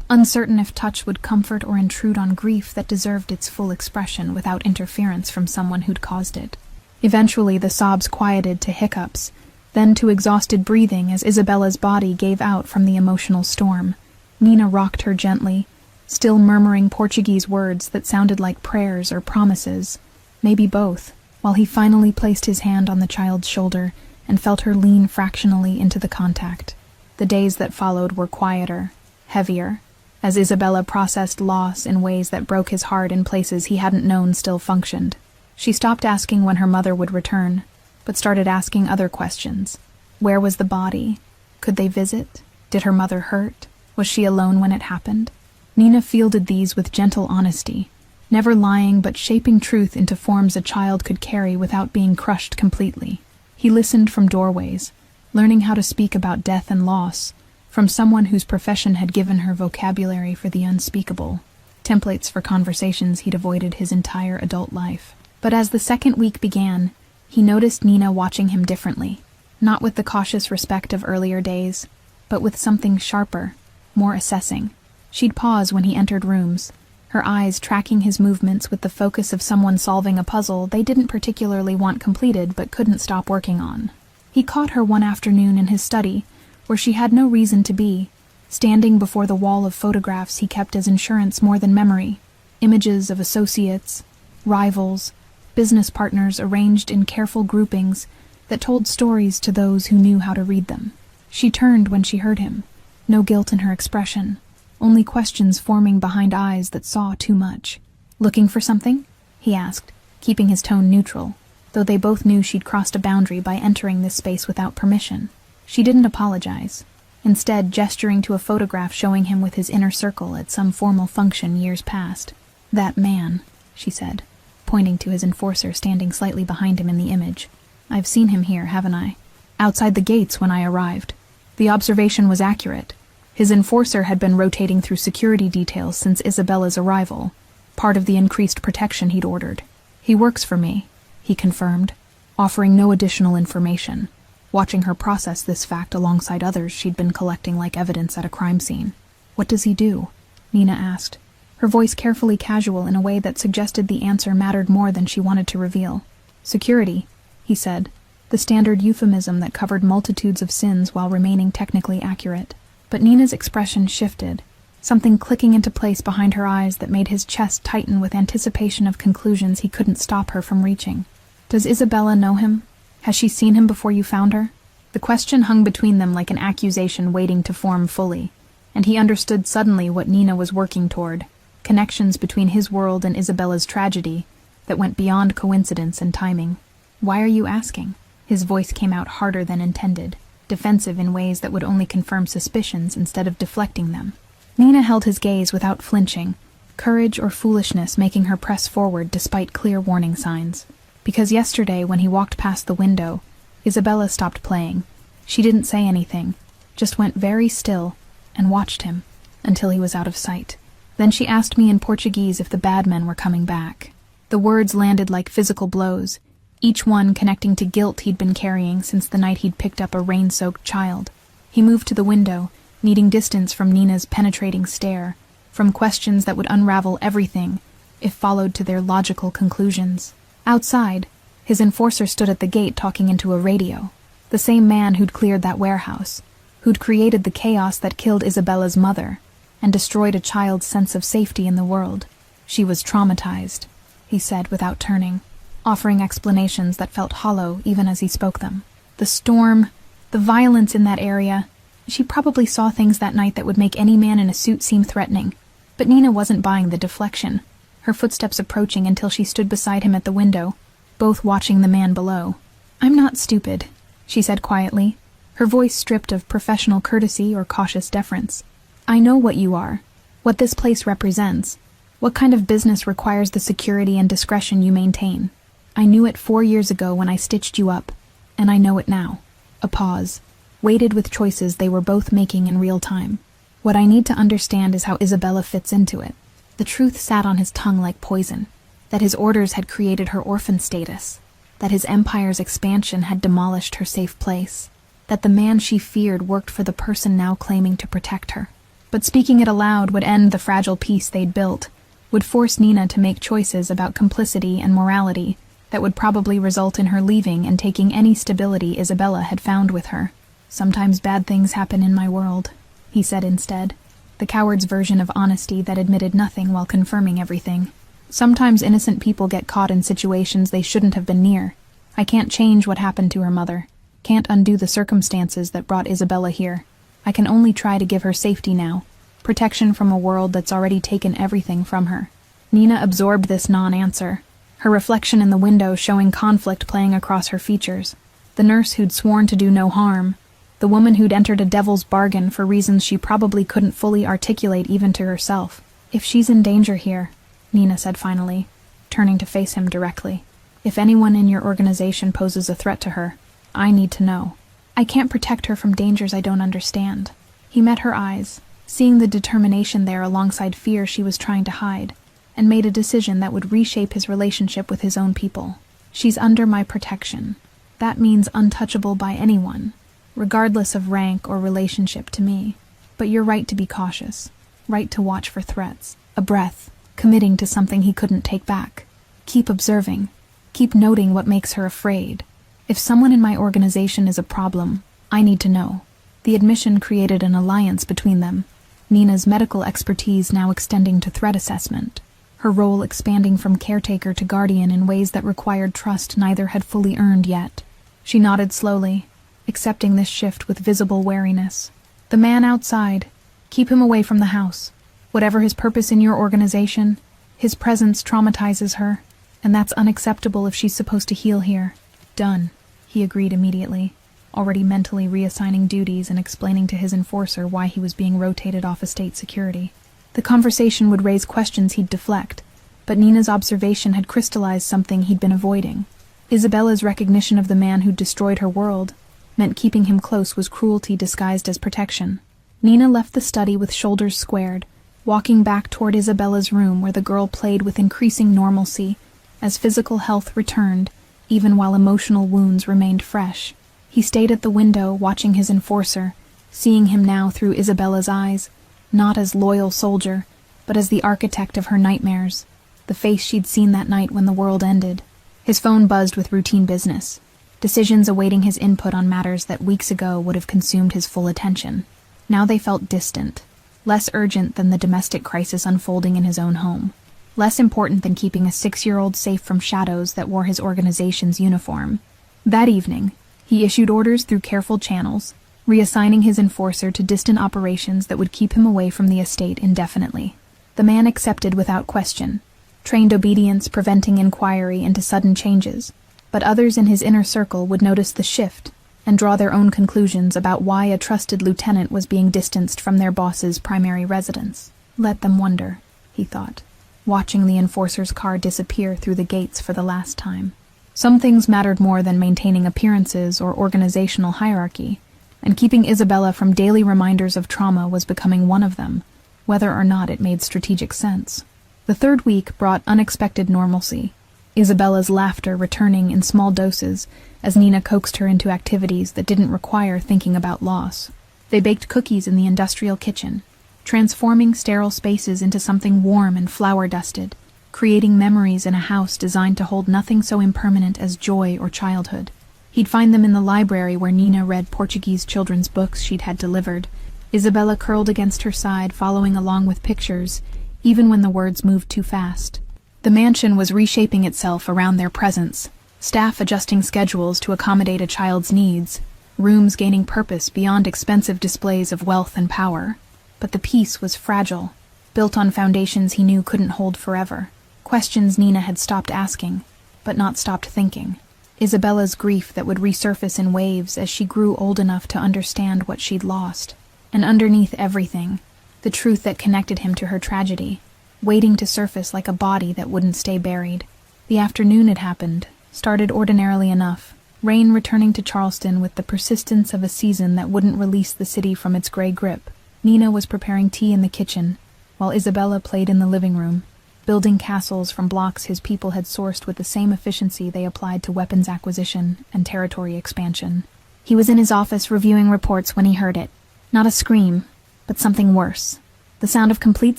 uncertain if touch would comfort or intrude on grief that deserved its full expression without interference from someone who'd caused it. Eventually the sobs quieted to hiccups, then to exhausted breathing as Isabella's body gave out from the emotional storm. Nina rocked her gently, still murmuring Portuguese words that sounded like prayers or promises, maybe both, while he finally placed his hand on the child's shoulder and felt her lean fractionally into the contact. The days that followed were quieter, heavier, as Isabella processed loss in ways that broke his heart in places he hadn't known still functioned. She stopped asking when her mother would return, but started asking other questions. Where was the body? Could they visit? Did her mother hurt? Was she alone when it happened? Nina fielded these with gentle honesty, never lying but shaping truth into forms a child could carry without being crushed completely. He listened from doorways, learning how to speak about death and loss, from someone whose profession had given her vocabulary for the unspeakable, templates for conversations he'd avoided his entire adult life. But as the second week began, he noticed Nina watching him differently, not with the cautious respect of earlier days, but with something sharper, more assessing. She'd pause when he entered rooms, her eyes tracking his movements with the focus of someone solving a puzzle they didn't particularly want completed but couldn't stop working on. He caught her one afternoon in his study, where she had no reason to be, standing before the wall of photographs he kept as insurance more than memory, images of associates, rivals, business partners arranged in careful groupings that told stories to those who knew how to read them. She turned when she heard him, no guilt in her expression, only questions forming behind eyes that saw too much. "Looking for something?" he asked, keeping his tone neutral, though they both knew she'd crossed a boundary by entering this space without permission. She didn't apologize, instead gesturing to a photograph showing him with his inner circle at some formal function years past. "That man," she said, pointing to his enforcer standing slightly behind him in the image. "I've seen him here, haven't I? Outside the gates when I arrived." The observation was accurate. His enforcer had been rotating through security details since Isabella's arrival, part of the increased protection he'd ordered. "He works for me," he confirmed, offering no additional information, watching her process this fact alongside others she'd been collecting like evidence at a crime scene. "What does he do?" Nina asked, her voice carefully casual in a way that suggested the answer mattered more than she wanted to reveal. "Security," he said, the standard euphemism that covered multitudes of sins while remaining technically accurate. But Nina's expression shifted, something clicking into place behind her eyes that made his chest tighten with anticipation of conclusions he couldn't stop her from reaching. "Does Isabella know him? Has she seen him before you found her?" The question hung between them like an accusation waiting to form fully, and he understood suddenly what Nina was working toward, connections between his world and Isabella's tragedy that went beyond coincidence and timing. "Why are you asking?" His voice came out harder than intended. defensive in ways that would only confirm suspicions instead of deflecting them. Nina held his gaze without flinching, courage or foolishness making her press forward despite clear warning signs. Because yesterday, when he walked past the window, Isabella stopped playing. She didn't say anything, just went very still and watched him until he was out of sight. Then she asked me in Portuguese if the bad men were coming back. The words landed like physical blows, each one connecting to guilt he'd been carrying since the night he'd picked up a rain-soaked child. He moved to the window, needing distance from Nina's penetrating stare, from questions that would unravel everything if followed to their logical conclusions. Outside, his enforcer stood at the gate talking into a radio, the same man who'd cleared that warehouse, who'd created the chaos that killed Isabella's mother and destroyed a child's sense of safety in the world. She was traumatized, he said without turning, offering explanations that felt hollow even as he spoke them. The storm, the violence in that area. She probably saw things that night that would make any man in a suit seem threatening. But Nina wasn't buying the deflection, her footsteps approaching until she stood beside him at the window, both watching the man below. "I'm not stupid," she said quietly, her voice stripped of professional courtesy or cautious deference. "I know what you are, what this place represents, what kind of business requires the security and discretion you maintain. I knew it 4 years ago when I stitched you up, and I know it now." A pause, weighted with choices they were both making in real time. "What I need to understand is how Isabella fits into it." The truth sat on his tongue like poison, that his orders had created her orphan status, that his empire's expansion had demolished her safe place, that the man she feared worked for the person now claiming to protect her. But speaking it aloud would end the fragile peace they'd built, would force Nina to make choices about complicity and morality that would probably result in her leaving and taking any stability Isabella had found with her. "Sometimes bad things happen in my world," he said instead, the coward's version of honesty that admitted nothing while confirming everything. "Sometimes innocent people get caught in situations they shouldn't have been near. I can't change what happened to her mother, can't undo the circumstances that brought Isabella here. I can only try to give her safety now, protection from a world that's already taken everything from her." Nina absorbed this non-answer, her reflection in the window showing conflict playing across her features. The nurse who'd sworn to do no harm, the woman who'd entered a devil's bargain for reasons she probably couldn't fully articulate even to herself. "If she's in danger here," Nina said finally, turning to face him directly, "if anyone in your organization poses a threat to her, I need to know. I can't protect her from dangers I don't understand." He met her eyes, seeing the determination there alongside fear she was trying to hide, and made a decision that would reshape his relationship with his own people. "She's under my protection. That means untouchable by anyone, regardless of rank or relationship to me. But you're right to be cautious, right to watch for threats." A breath, committing to something he couldn't take back. "Keep observing. Keep noting what makes her afraid. If someone in my organization is a problem, I need to know." The admission created an alliance between them, Nina's medical expertise now extending to threat assessment, her role expanding from caretaker to guardian in ways that required trust neither had fully earned yet. She nodded slowly, accepting this shift with visible wariness. "The man outside, keep him away from the house. Whatever his purpose in your organization, his presence traumatizes her, and that's unacceptable if she's supposed to heal here." "Done," he agreed immediately, already mentally reassigning duties and explaining to his enforcer why he was being rotated off estate security. The conversation would raise questions he'd deflect, but Nina's observation had crystallized something he'd been avoiding. Isabella's recognition of the man who'd destroyed her world meant keeping him close was cruelty disguised as protection. Nina left the study with shoulders squared, walking back toward Isabella's room where the girl played with increasing normalcy as physical health returned, even while emotional wounds remained fresh. He stayed at the window watching his enforcer, seeing him now through Isabella's eyes, not as loyal soldier, but as the architect of her nightmares, the face she'd seen that night when the world ended. His phone buzzed with routine business, decisions awaiting his input on matters that weeks ago would have consumed his full attention. Now they felt distant, less urgent than the domestic crisis unfolding in his own home, less important than keeping a 6-year-old safe from shadows that wore his organization's uniform. That evening, he issued orders through careful channels, reassigning his enforcer to distant operations that would keep him away from the estate indefinitely. The man accepted without question, trained obedience preventing inquiry into sudden changes, but others in his inner circle would notice the shift, and draw their own conclusions about why a trusted lieutenant was being distanced from their boss's primary residence. Let them wonder, he thought, watching the enforcer's car disappear through the gates for the last time. Some things mattered more than maintaining appearances or organizational hierarchy, and keeping Isabella from daily reminders of trauma was becoming one of them, whether or not it made strategic sense. The third week brought unexpected normalcy, Isabella's laughter returning in small doses as Nina coaxed her into activities that didn't require thinking about loss. They baked cookies in the industrial kitchen, transforming sterile spaces into something warm and flower-dusted, creating memories in a house designed to hold nothing so impermanent as joy or childhood. He'd find them in the library where Nina read Portuguese children's books she'd had delivered, Isabella curled against her side following along with pictures, even when the words moved too fast. The mansion was reshaping itself around their presence, staff adjusting schedules to accommodate a child's needs, rooms gaining purpose beyond expensive displays of wealth and power. But the peace was fragile, built on foundations he knew couldn't hold forever. Questions Nina had stopped asking, but not stopped thinking. Isabella's grief that would resurface in waves as she grew old enough to understand what she'd lost. And underneath everything, the truth that connected him to her tragedy, waiting to surface like a body that wouldn't stay buried. The afternoon it happened, started ordinarily enough, rain returning to Charleston with the persistence of a season that wouldn't release the city from its gray grip. Nina was preparing tea in the kitchen, while Isabella played in the living room, building castles from blocks his people had sourced with the same efficiency they applied to weapons acquisition and territory expansion. He was in his office reviewing reports when he heard it. Not a scream, but something worse. The sound of complete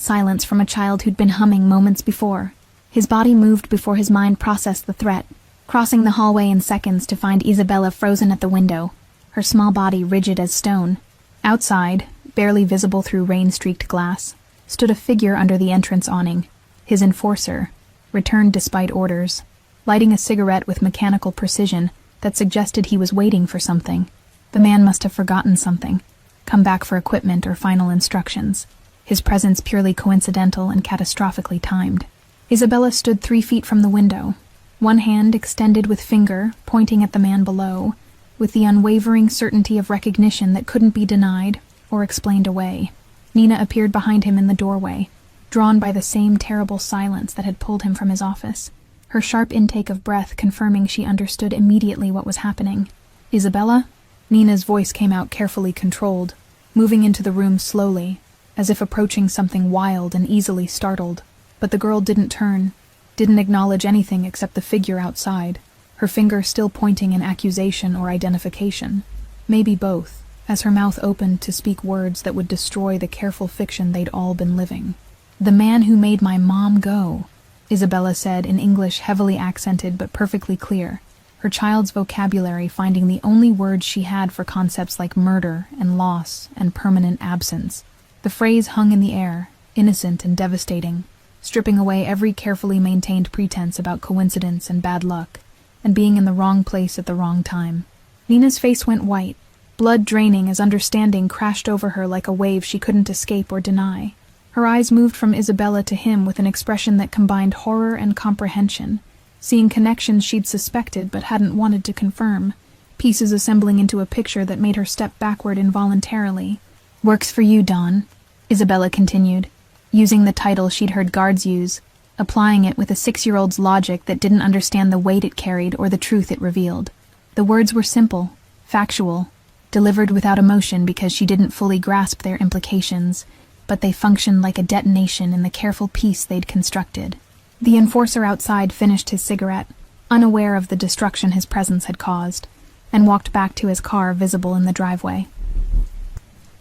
silence from a child who'd been humming moments before. His body moved before his mind processed the threat, crossing the hallway in seconds to find Isabella frozen at the window, her small body rigid as stone. Outside, barely visible through rain-streaked glass, stood a figure under the entrance awning, his enforcer, returned despite orders, lighting a cigarette with mechanical precision that suggested he was waiting for something. The man must have forgotten something, come back for equipment or final instructions, his presence purely coincidental and catastrophically timed. Isabella stood 3 feet from the window, one hand extended with finger pointing at the man below, with the unwavering certainty of recognition that couldn't be denied or explained away. Nina appeared behind him in the doorway, drawn by the same terrible silence that had pulled him from his office, her sharp intake of breath confirming she understood immediately what was happening. "Isabella?" Nina's voice came out carefully controlled, moving into the room slowly, as if approaching something wild and easily startled. But the girl didn't turn, didn't acknowledge anything except the figure outside, her finger still pointing in accusation or identification. Maybe both, as her mouth opened to speak words that would destroy the careful fiction they'd all been living. "The man who made my mom go," Isabella said in English heavily accented but perfectly clear, her child's vocabulary finding the only words she had for concepts like murder and loss and permanent absence. The phrase hung in the air, innocent and devastating, stripping away every carefully maintained pretense about coincidence and bad luck, and being in the wrong place at the wrong time. Nina's face went white, blood draining as understanding crashed over her like a wave she couldn't escape or deny. Her eyes moved from Isabella to him with an expression that combined horror and comprehension, seeing connections she'd suspected but hadn't wanted to confirm, pieces assembling into a picture that made her step backward involuntarily. "Works for you, Dawn," Isabella continued, using the title she'd heard guards use, applying it with a 6-year-old's logic that didn't understand the weight it carried or the truth it revealed. The words were simple, factual, delivered without emotion because she didn't fully grasp their implications, but they functioned like a detonation in the careful piece they'd constructed. The enforcer outside finished his cigarette, unaware of the destruction his presence had caused, and walked back to his car visible in the driveway.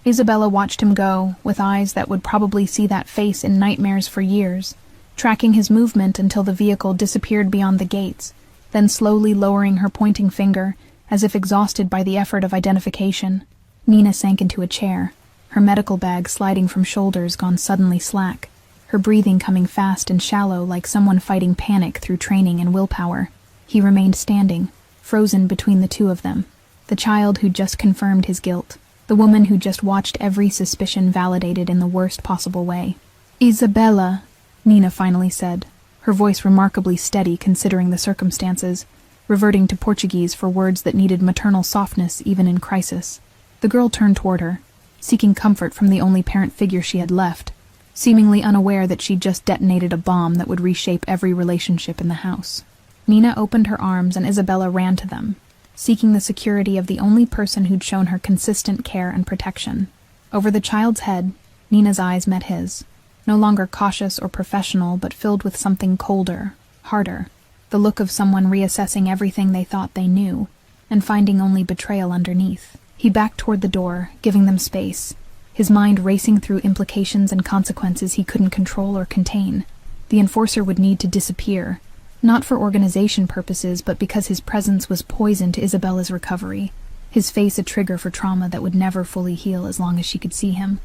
Isabella watched him go, with eyes that would probably see that face in nightmares for years, tracking his movement until the vehicle disappeared beyond the gates, then slowly lowering her pointing finger, as if exhausted by the effort of identification. Nina sank into a chair, her medical bag sliding from shoulders gone suddenly slack, her breathing coming fast and shallow like someone fighting panic through training and willpower. He remained standing, frozen between the two of them, the child who'd just confirmed his guilt, the woman who just watched every suspicion validated in the worst possible way. "Isabella," Nina finally said, her voice remarkably steady considering the circumstances. reverting to Portuguese for words that needed maternal softness even in crisis. The girl turned toward her, seeking comfort from the only parent figure she had left, seemingly unaware that she'd just detonated a bomb that would reshape every relationship in the house. Nina opened her arms and Isabella ran to them, seeking the security of the only person who'd shown her consistent care and protection. Over the child's head, Nina's eyes met his, no longer cautious or professional, but filled with something colder, harder, the look of someone reassessing everything they thought they knew, and finding only betrayal underneath. He backed toward the door, giving them space, his mind racing through implications and consequences he couldn't control or contain. The enforcer would need to disappear, not for organization purposes, but because his presence was poison to Isabella's recovery, his face a trigger for trauma that would never fully heal as long as she could see him.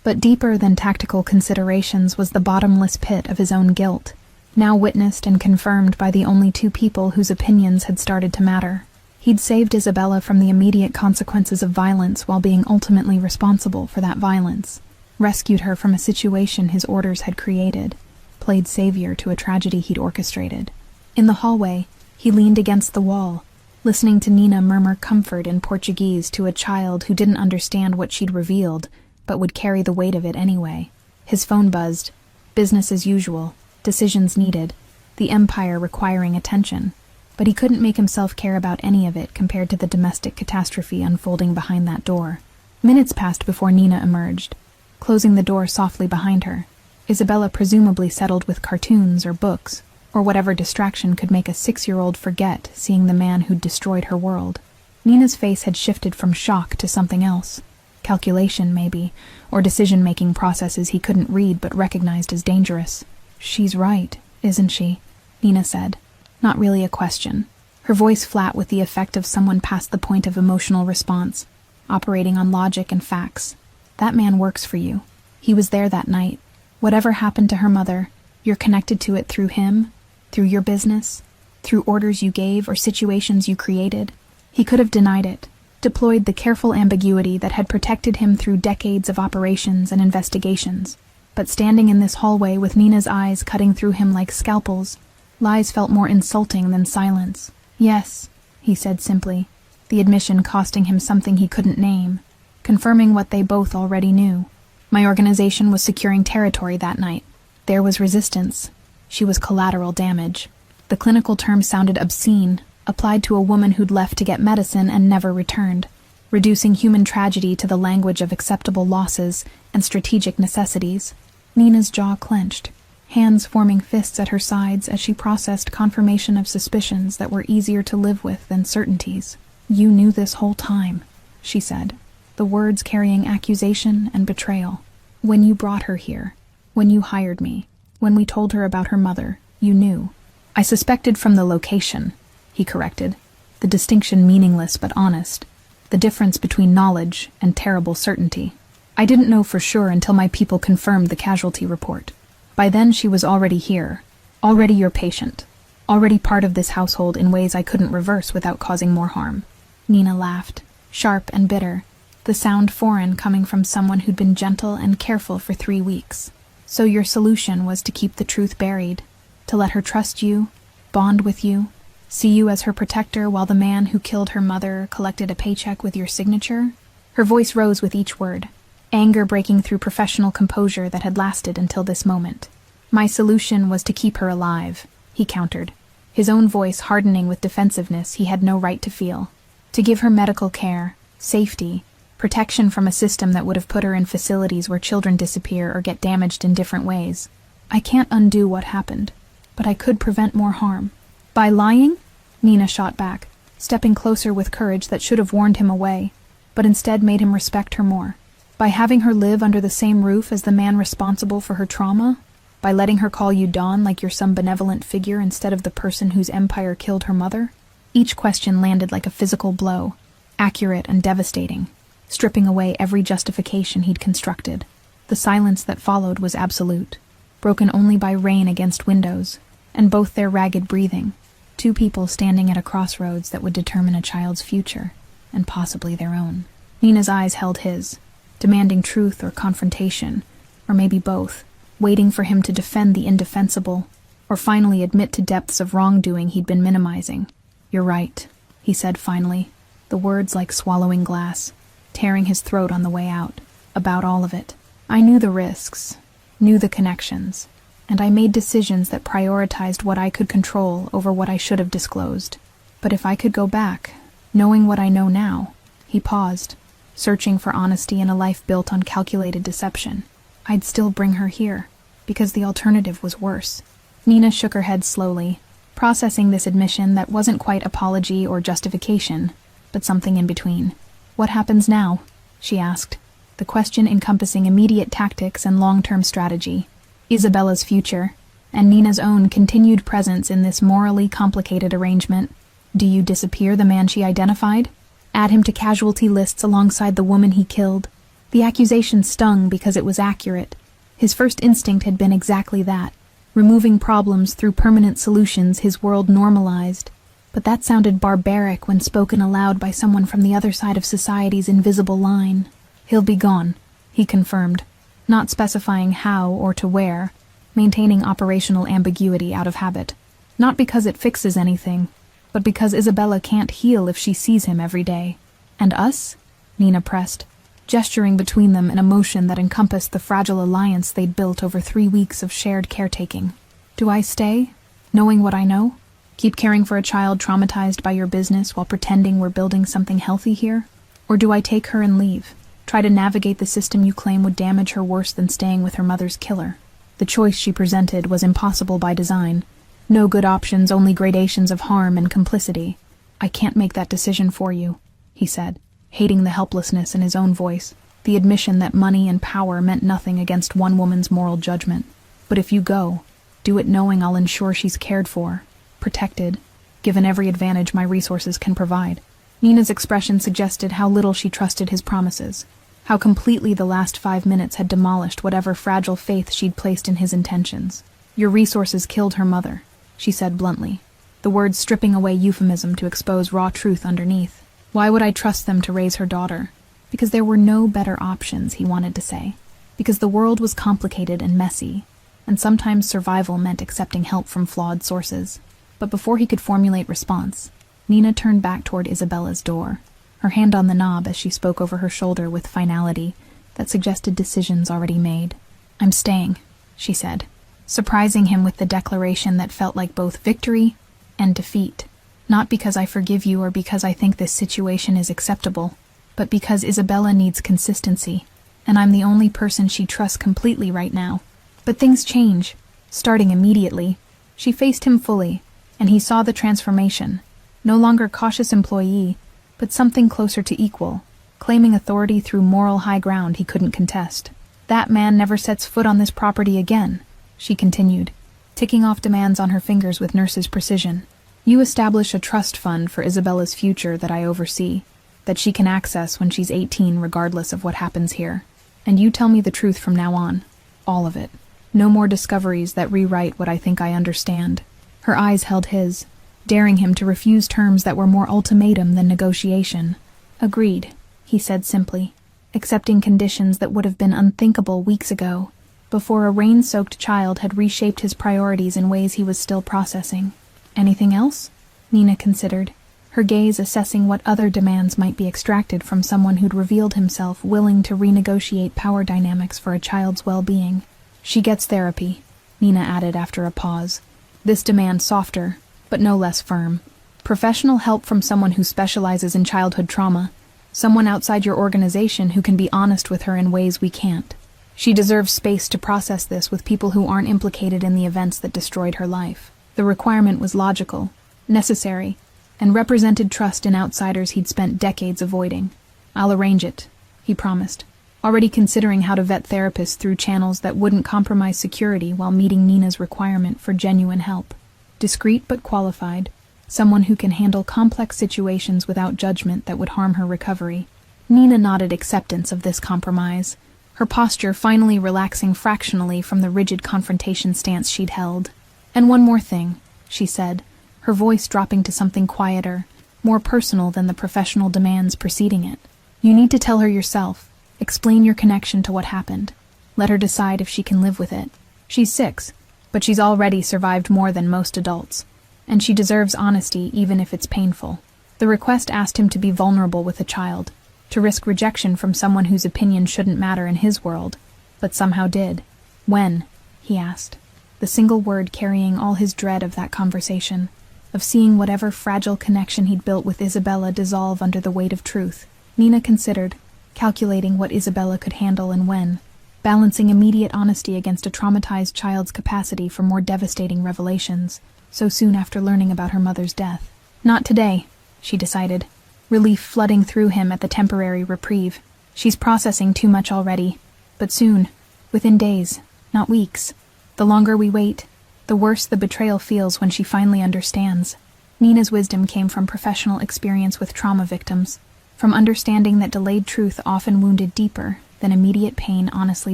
But deeper than tactical considerations was the bottomless pit of his own guilt, now witnessed and confirmed by the only two people whose opinions had started to matter. He'd saved Isabella from the immediate consequences of violence while being ultimately responsible for that violence, rescued her from a situation his orders had created, played savior to a tragedy he'd orchestrated. In the hallway, he leaned against the wall, listening to Nina murmur comfort in Portuguese to a child who didn't understand what she'd revealed, but would carry the weight of it anyway. His phone buzzed. Business as usual. Decisions needed. The empire requiring attention. But he couldn't make himself care about any of it compared to the domestic catastrophe unfolding behind that door. Minutes passed before Nina emerged, closing the door softly behind her. Isabella presumably settled with cartoons or books, or whatever distraction could make a 6-year-old forget seeing the man who'd destroyed her world. Nina's face had shifted from shock to something else. Calculation, maybe, or decision-making processes he couldn't read but recognized as dangerous. "She's right, isn't she?" Nina said. Not really a question. Her voice flat with the effect of someone past the point of emotional response, operating on logic and facts. "That man works for you. He was there that night. Whatever happened to her mother, you're connected to it through him, through your business, through orders you gave or situations you created." He could have denied it, deployed the careful ambiguity that had protected him through decades of operations and investigations. But standing in this hallway with Nina's eyes cutting through him like scalpels, lies felt more insulting than silence. "Yes," he said simply, the admission costing him something he couldn't name, confirming what they both already knew. "My organization was securing territory that night. There was resistance. She was collateral damage." The clinical term sounded obscene, applied to a woman who'd left to get medicine and never returned, reducing human tragedy to the language of acceptable losses and strategic necessities. Nina's jaw clenched, hands forming fists at her sides as she processed confirmation of suspicions that were easier to live with than certainties. "You knew this whole time," she said, the words carrying accusation and betrayal. "When you brought her here, when you hired me, when we told her about her mother, you knew." "I suspected from the location," he corrected, the distinction meaningless but honest, the difference between knowledge and terrible certainty. "I didn't know for sure until my people confirmed the casualty report. By then she was already here, already your patient, already part of this household in ways I couldn't reverse without causing more harm." Nina laughed, sharp and bitter, the sound foreign coming from someone who'd been gentle and careful for 3 weeks. "So your solution was to keep the truth buried, to let her trust you, bond with you, see you as her protector while the man who killed her mother collected a paycheck with your signature?" Her voice rose with each word, anger breaking through professional composure that had lasted until this moment. "My solution was to keep her alive," he countered, his own voice hardening with defensiveness he had no right to feel. "To give her medical care, safety, protection from a system that would have put her in facilities where children disappear or get damaged in different ways. I can't undo what happened, but I could prevent more harm." "By lying?" Nina shot back, stepping closer with courage that should have warned him away, but instead made him respect her more. "By having her live under the same roof as the man responsible for her trauma? By letting her call you Dawn like you're some benevolent figure instead of the person whose empire killed her mother?" Each question landed like a physical blow, accurate and devastating, stripping away every justification he'd constructed. The silence that followed was absolute, broken only by rain against windows, and both their ragged breathing, two people standing at a crossroads that would determine a child's future, and possibly their own. Nina's eyes held his, demanding truth or confrontation, or maybe both, waiting for him to defend the indefensible, or finally admit to depths of wrongdoing he'd been minimizing. "You're right," he said finally, the words like swallowing glass, tearing his throat on the way out. "About all of it. I knew the risks, knew the connections, and I made decisions that prioritized what I could control over what I should have disclosed. But if I could go back, knowing what I know now," he paused, searching for honesty in a life built on calculated deception, "I'd still bring her here, because the alternative was worse." Nina shook her head slowly, processing this admission that wasn't quite apology or justification, but something in between. "What happens now?" she asked, the question encompassing immediate tactics and long-term strategy. Isabella's future, and Nina's own continued presence in this morally complicated arrangement. Do you disappear the man she identified? Add him to casualty lists alongside the woman he killed? The accusation stung because it was accurate. His first instinct had been exactly that, removing problems through permanent solutions his world normalized. But that sounded barbaric when spoken aloud by someone from the other side of society's invisible line. "He'll be gone," he confirmed, not specifying how or to where, maintaining operational ambiguity out of habit. "Not because it fixes anything, but because Isabella can't heal if she sees him every day." "And us?" Nina pressed, gesturing between them an emotion that encompassed the fragile alliance they'd built over 3 weeks of shared caretaking. "Do I stay, knowing what I know? Keep caring for a child traumatized by your business while pretending we're building something healthy here? Or do I take her and leave, try to navigate the system you claim would damage her worse than staying with her mother's killer?" The choice she presented was impossible by design. No good options, only gradations of harm and complicity. "I can't make that decision for you," he said, hating the helplessness in his own voice, the admission that money and power meant nothing against one woman's moral judgment. "But if you go, do it knowing I'll ensure she's cared for, protected, given every advantage my resources can provide." Nina's expression suggested how little she trusted his promises, how completely the last 5 minutes had demolished whatever fragile faith she'd placed in his intentions. "Your resources killed her mother," she said bluntly, the words stripping away euphemism to expose raw truth underneath. "Why would I trust them to raise her daughter? Because there were no better options," he wanted to say. Because the world was complicated and messy, and sometimes survival meant accepting help from flawed sources. But before he could formulate response, Nina turned back toward Isabella's door, her hand on the knob as she spoke over her shoulder with finality that suggested decisions already made. "I'm staying," she said, surprising him with the declaration that felt like both victory and defeat. "Not because I forgive you or because I think this situation is acceptable, but because Isabella needs consistency, and I'm the only person she trusts completely right now." But things change, starting immediately. She faced him fully, and he saw the transformation. No longer cautious employee, but something closer to equal, claiming authority through moral high ground he couldn't contest. "That man never sets foot on this property again," she continued, ticking off demands on her fingers with nurse's precision. "You establish a trust fund for Isabella's future that I oversee, that she can access when she's 18 regardless of what happens here. And you tell me the truth from now on. All of it. No more discoveries that rewrite what I think I understand." Her eyes held his, daring him to refuse terms that were more ultimatum than negotiation. "Agreed," he said simply, accepting conditions that would have been unthinkable weeks ago, before a rain-soaked child had reshaped his priorities in ways he was still processing. "Anything else?" Nina considered, her gaze assessing what other demands might be extracted from someone who'd revealed himself willing to renegotiate power dynamics for a child's well-being. "She gets therapy," Nina added after a pause. This demand softer, but no less firm. "Professional help from someone who specializes in childhood trauma, someone outside your organization who can be honest with her in ways we can't. She deserves space to process this with people who aren't implicated in the events that destroyed her life." The requirement was logical, necessary, and represented trust in outsiders he'd spent decades avoiding. "I'll arrange it," he promised, already considering how to vet therapists through channels that wouldn't compromise security while meeting Nina's requirement for genuine help. Discreet but qualified, someone who can handle complex situations without judgment that would harm her recovery. Nina nodded acceptance of this compromise, her posture finally relaxing fractionally from the rigid confrontation stance she'd held. "And one more thing," she said, her voice dropping to something quieter, more personal than the professional demands preceding it. "You need to tell her yourself. Explain your connection to what happened. Let her decide if she can live with it. She's 6, but she's already survived more than most adults, and she deserves honesty even if it's painful. The request asked him to be vulnerable with a child, to risk rejection from someone whose opinion shouldn't matter in his world, but somehow did. When? He asked, the single word carrying all his dread of that conversation, of seeing whatever fragile connection he'd built with Isabella dissolve under the weight of truth. Nina considered, calculating what Isabella could handle and when, balancing immediate honesty against a traumatized child's capacity for more devastating revelations, so soon after learning about her mother's death. Not today, she decided, relief flooding through him at the temporary reprieve. She's processing too much already, but soon, within days, not weeks. The longer we wait, the worse the betrayal feels when she finally understands. Nina's wisdom came from professional experience with trauma victims, from understanding that delayed truth often wounded deeper than immediate pain honestly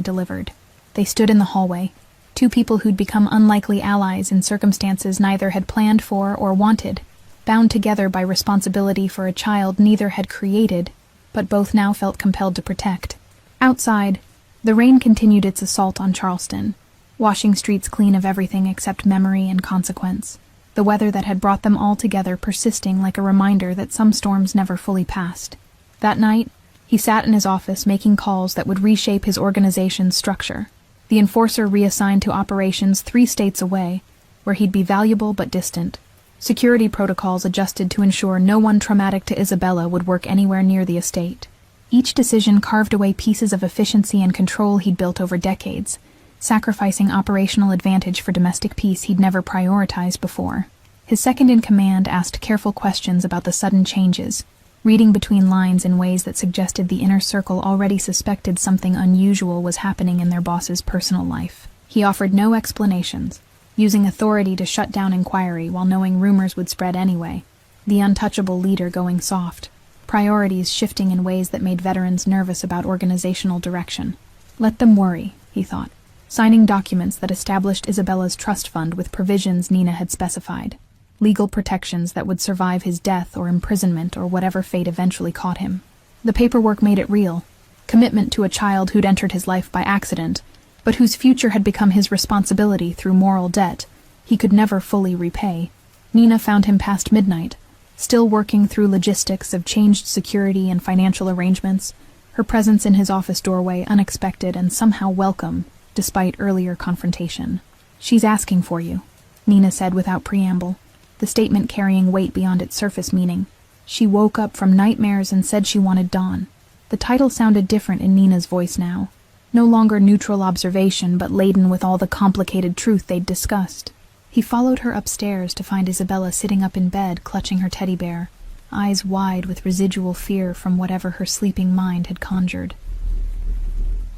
delivered. They stood in the hallway, two people who'd become unlikely allies in circumstances neither had planned for or wanted, bound together by responsibility for a child neither had created, but both now felt compelled to protect. Outside, the rain continued its assault on Charleston, washing streets clean of everything except memory and consequence, the weather that had brought them all together persisting like a reminder that some storms never fully passed. That night, he sat in his office making calls that would reshape his organization's structure. The enforcer reassigned to operations 3 states away, where he'd be valuable but distant. Security protocols adjusted to ensure no one traumatic to Isabella would work anywhere near the estate. Each decision carved away pieces of efficiency and control he'd built over decades, sacrificing operational advantage for domestic peace he'd never prioritized before. His second-in-command asked careful questions about the sudden changes, reading between lines in ways that suggested the inner circle already suspected something unusual was happening in their boss's personal life. He offered no explanations, using authority to shut down inquiry while knowing rumors would spread anyway, the untouchable leader going soft, priorities shifting in ways that made veterans nervous about organizational direction. Let them worry, he thought, signing documents that established Isabella's trust fund with provisions Nina had specified, legal protections that would survive his death or imprisonment or whatever fate eventually caught him. The paperwork made it real, commitment to a child who'd entered his life by accident, but whose future had become his responsibility through moral debt he could never fully repay. Nina found him past midnight, still working through logistics of changed security and financial arrangements, her presence in his office doorway unexpected and somehow welcome, despite earlier confrontation. "She's asking for you," Nina said without preamble, the statement carrying weight beyond its surface meaning. She woke up from nightmares and said she wanted Dawn. The title sounded different in Nina's voice now, no longer neutral observation but laden with all the complicated truth they'd discussed. He followed her upstairs to find Isabella sitting up in bed clutching her teddy bear, eyes wide with residual fear from whatever her sleeping mind had conjured.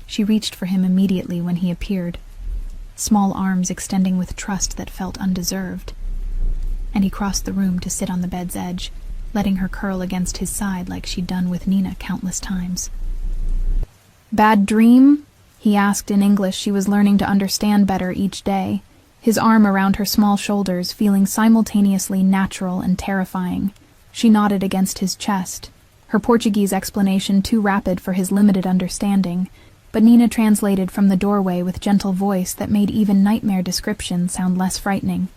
She reached for him immediately when he appeared, small arms extending with trust that felt undeserved, and he crossed the room to sit on the bed's edge, letting her curl against his side like she'd done with Nina countless times. "Bad dream?" he asked in English she was learning to understand better each day, his arm around her small shoulders feeling simultaneously natural and terrifying. She nodded against his chest, her Portuguese explanation too rapid for his limited understanding, but Nina translated from the doorway with gentle voice that made even nightmare description sound less frightening.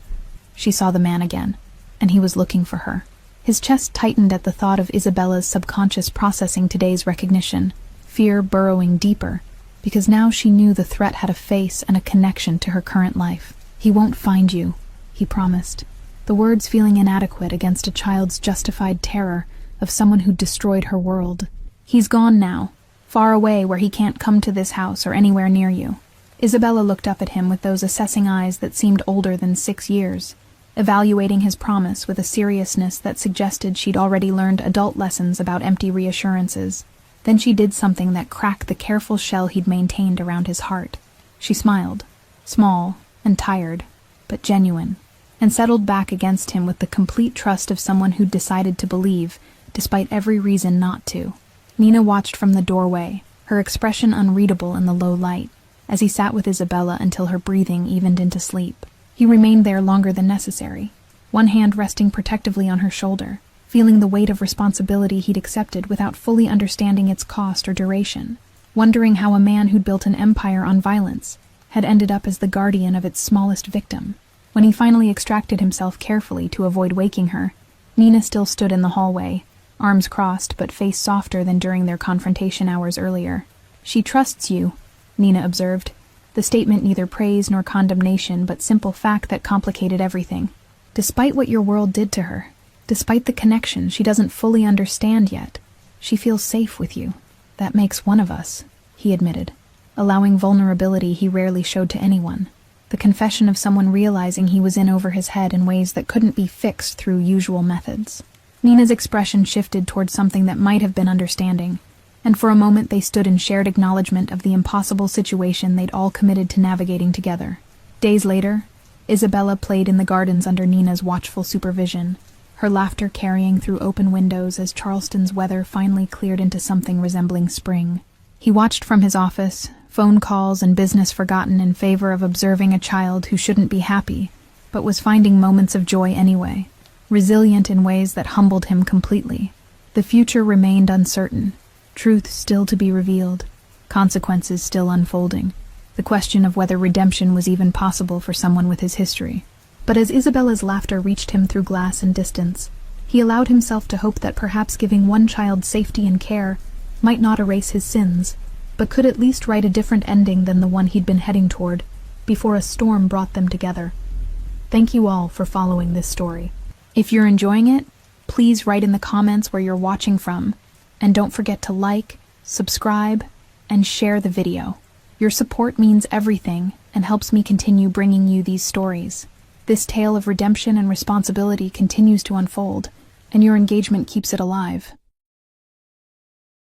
She saw the man again, and he was looking for her. His chest tightened at the thought of Isabella's subconscious processing today's recognition, fear burrowing deeper, because now she knew the threat had a face and a connection to her current life. "He won't find you," he promised, the words feeling inadequate against a child's justified terror of someone who'd destroyed her world. "He's gone now, far away where he can't come to this house or anywhere near you." Isabella looked up at him with those assessing eyes that seemed older than 6 years, evaluating his promise with a seriousness that suggested she'd already learned adult lessons about empty reassurances. Then she did something that cracked the careful shell he'd maintained around his heart. She smiled, small and tired, but genuine, and settled back against him with the complete trust of someone who'd decided to believe, despite every reason not to. Nina watched from the doorway, her expression unreadable in the low light, as he sat with Isabella until her breathing evened into sleep. He remained there longer than necessary, one hand resting protectively on her shoulder, feeling the weight of responsibility he'd accepted without fully understanding its cost or duration, wondering how a man who'd built an empire on violence had ended up as the guardian of its smallest victim. When he finally extracted himself carefully to avoid waking her, Nina still stood in the hallway, arms crossed but face softer than during their confrontation hours earlier. "She trusts you," Nina observed, the statement neither praise nor condemnation but simple fact that complicated everything. "Despite what your world did to her, despite the connection she doesn't fully understand yet, she feels safe with you. That makes one of us," he admitted, allowing vulnerability he rarely showed to anyone. The confession of someone realizing he was in over his head in ways that couldn't be fixed through usual methods. Nina's expression shifted towards something that might have been understanding, and for a moment they stood in shared acknowledgement of the impossible situation they'd all committed to navigating together. Days later, Isabella played in the gardens under Nina's watchful supervision, her laughter carrying through open windows as Charleston's weather finally cleared into something resembling spring. He watched from his office, phone calls and business forgotten in favor of observing a child who shouldn't be happy, but was finding moments of joy anyway, resilient in ways that humbled him completely. The future remained uncertain, truth still to be revealed, consequences still unfolding, the question of whether redemption was even possible for someone with his history. But as Isabella's laughter reached him through glass and distance, he allowed himself to hope that perhaps giving one child safety and care might not erase his sins, but could at least write a different ending than the one he'd been heading toward before a storm brought them together. Thank you all for following this story. If you're enjoying it, please write in the comments where you're watching from, and don't forget to like, subscribe, and share the video. Your support means everything and helps me continue bringing you these stories. This tale of redemption and responsibility continues to unfold, and your engagement keeps it alive.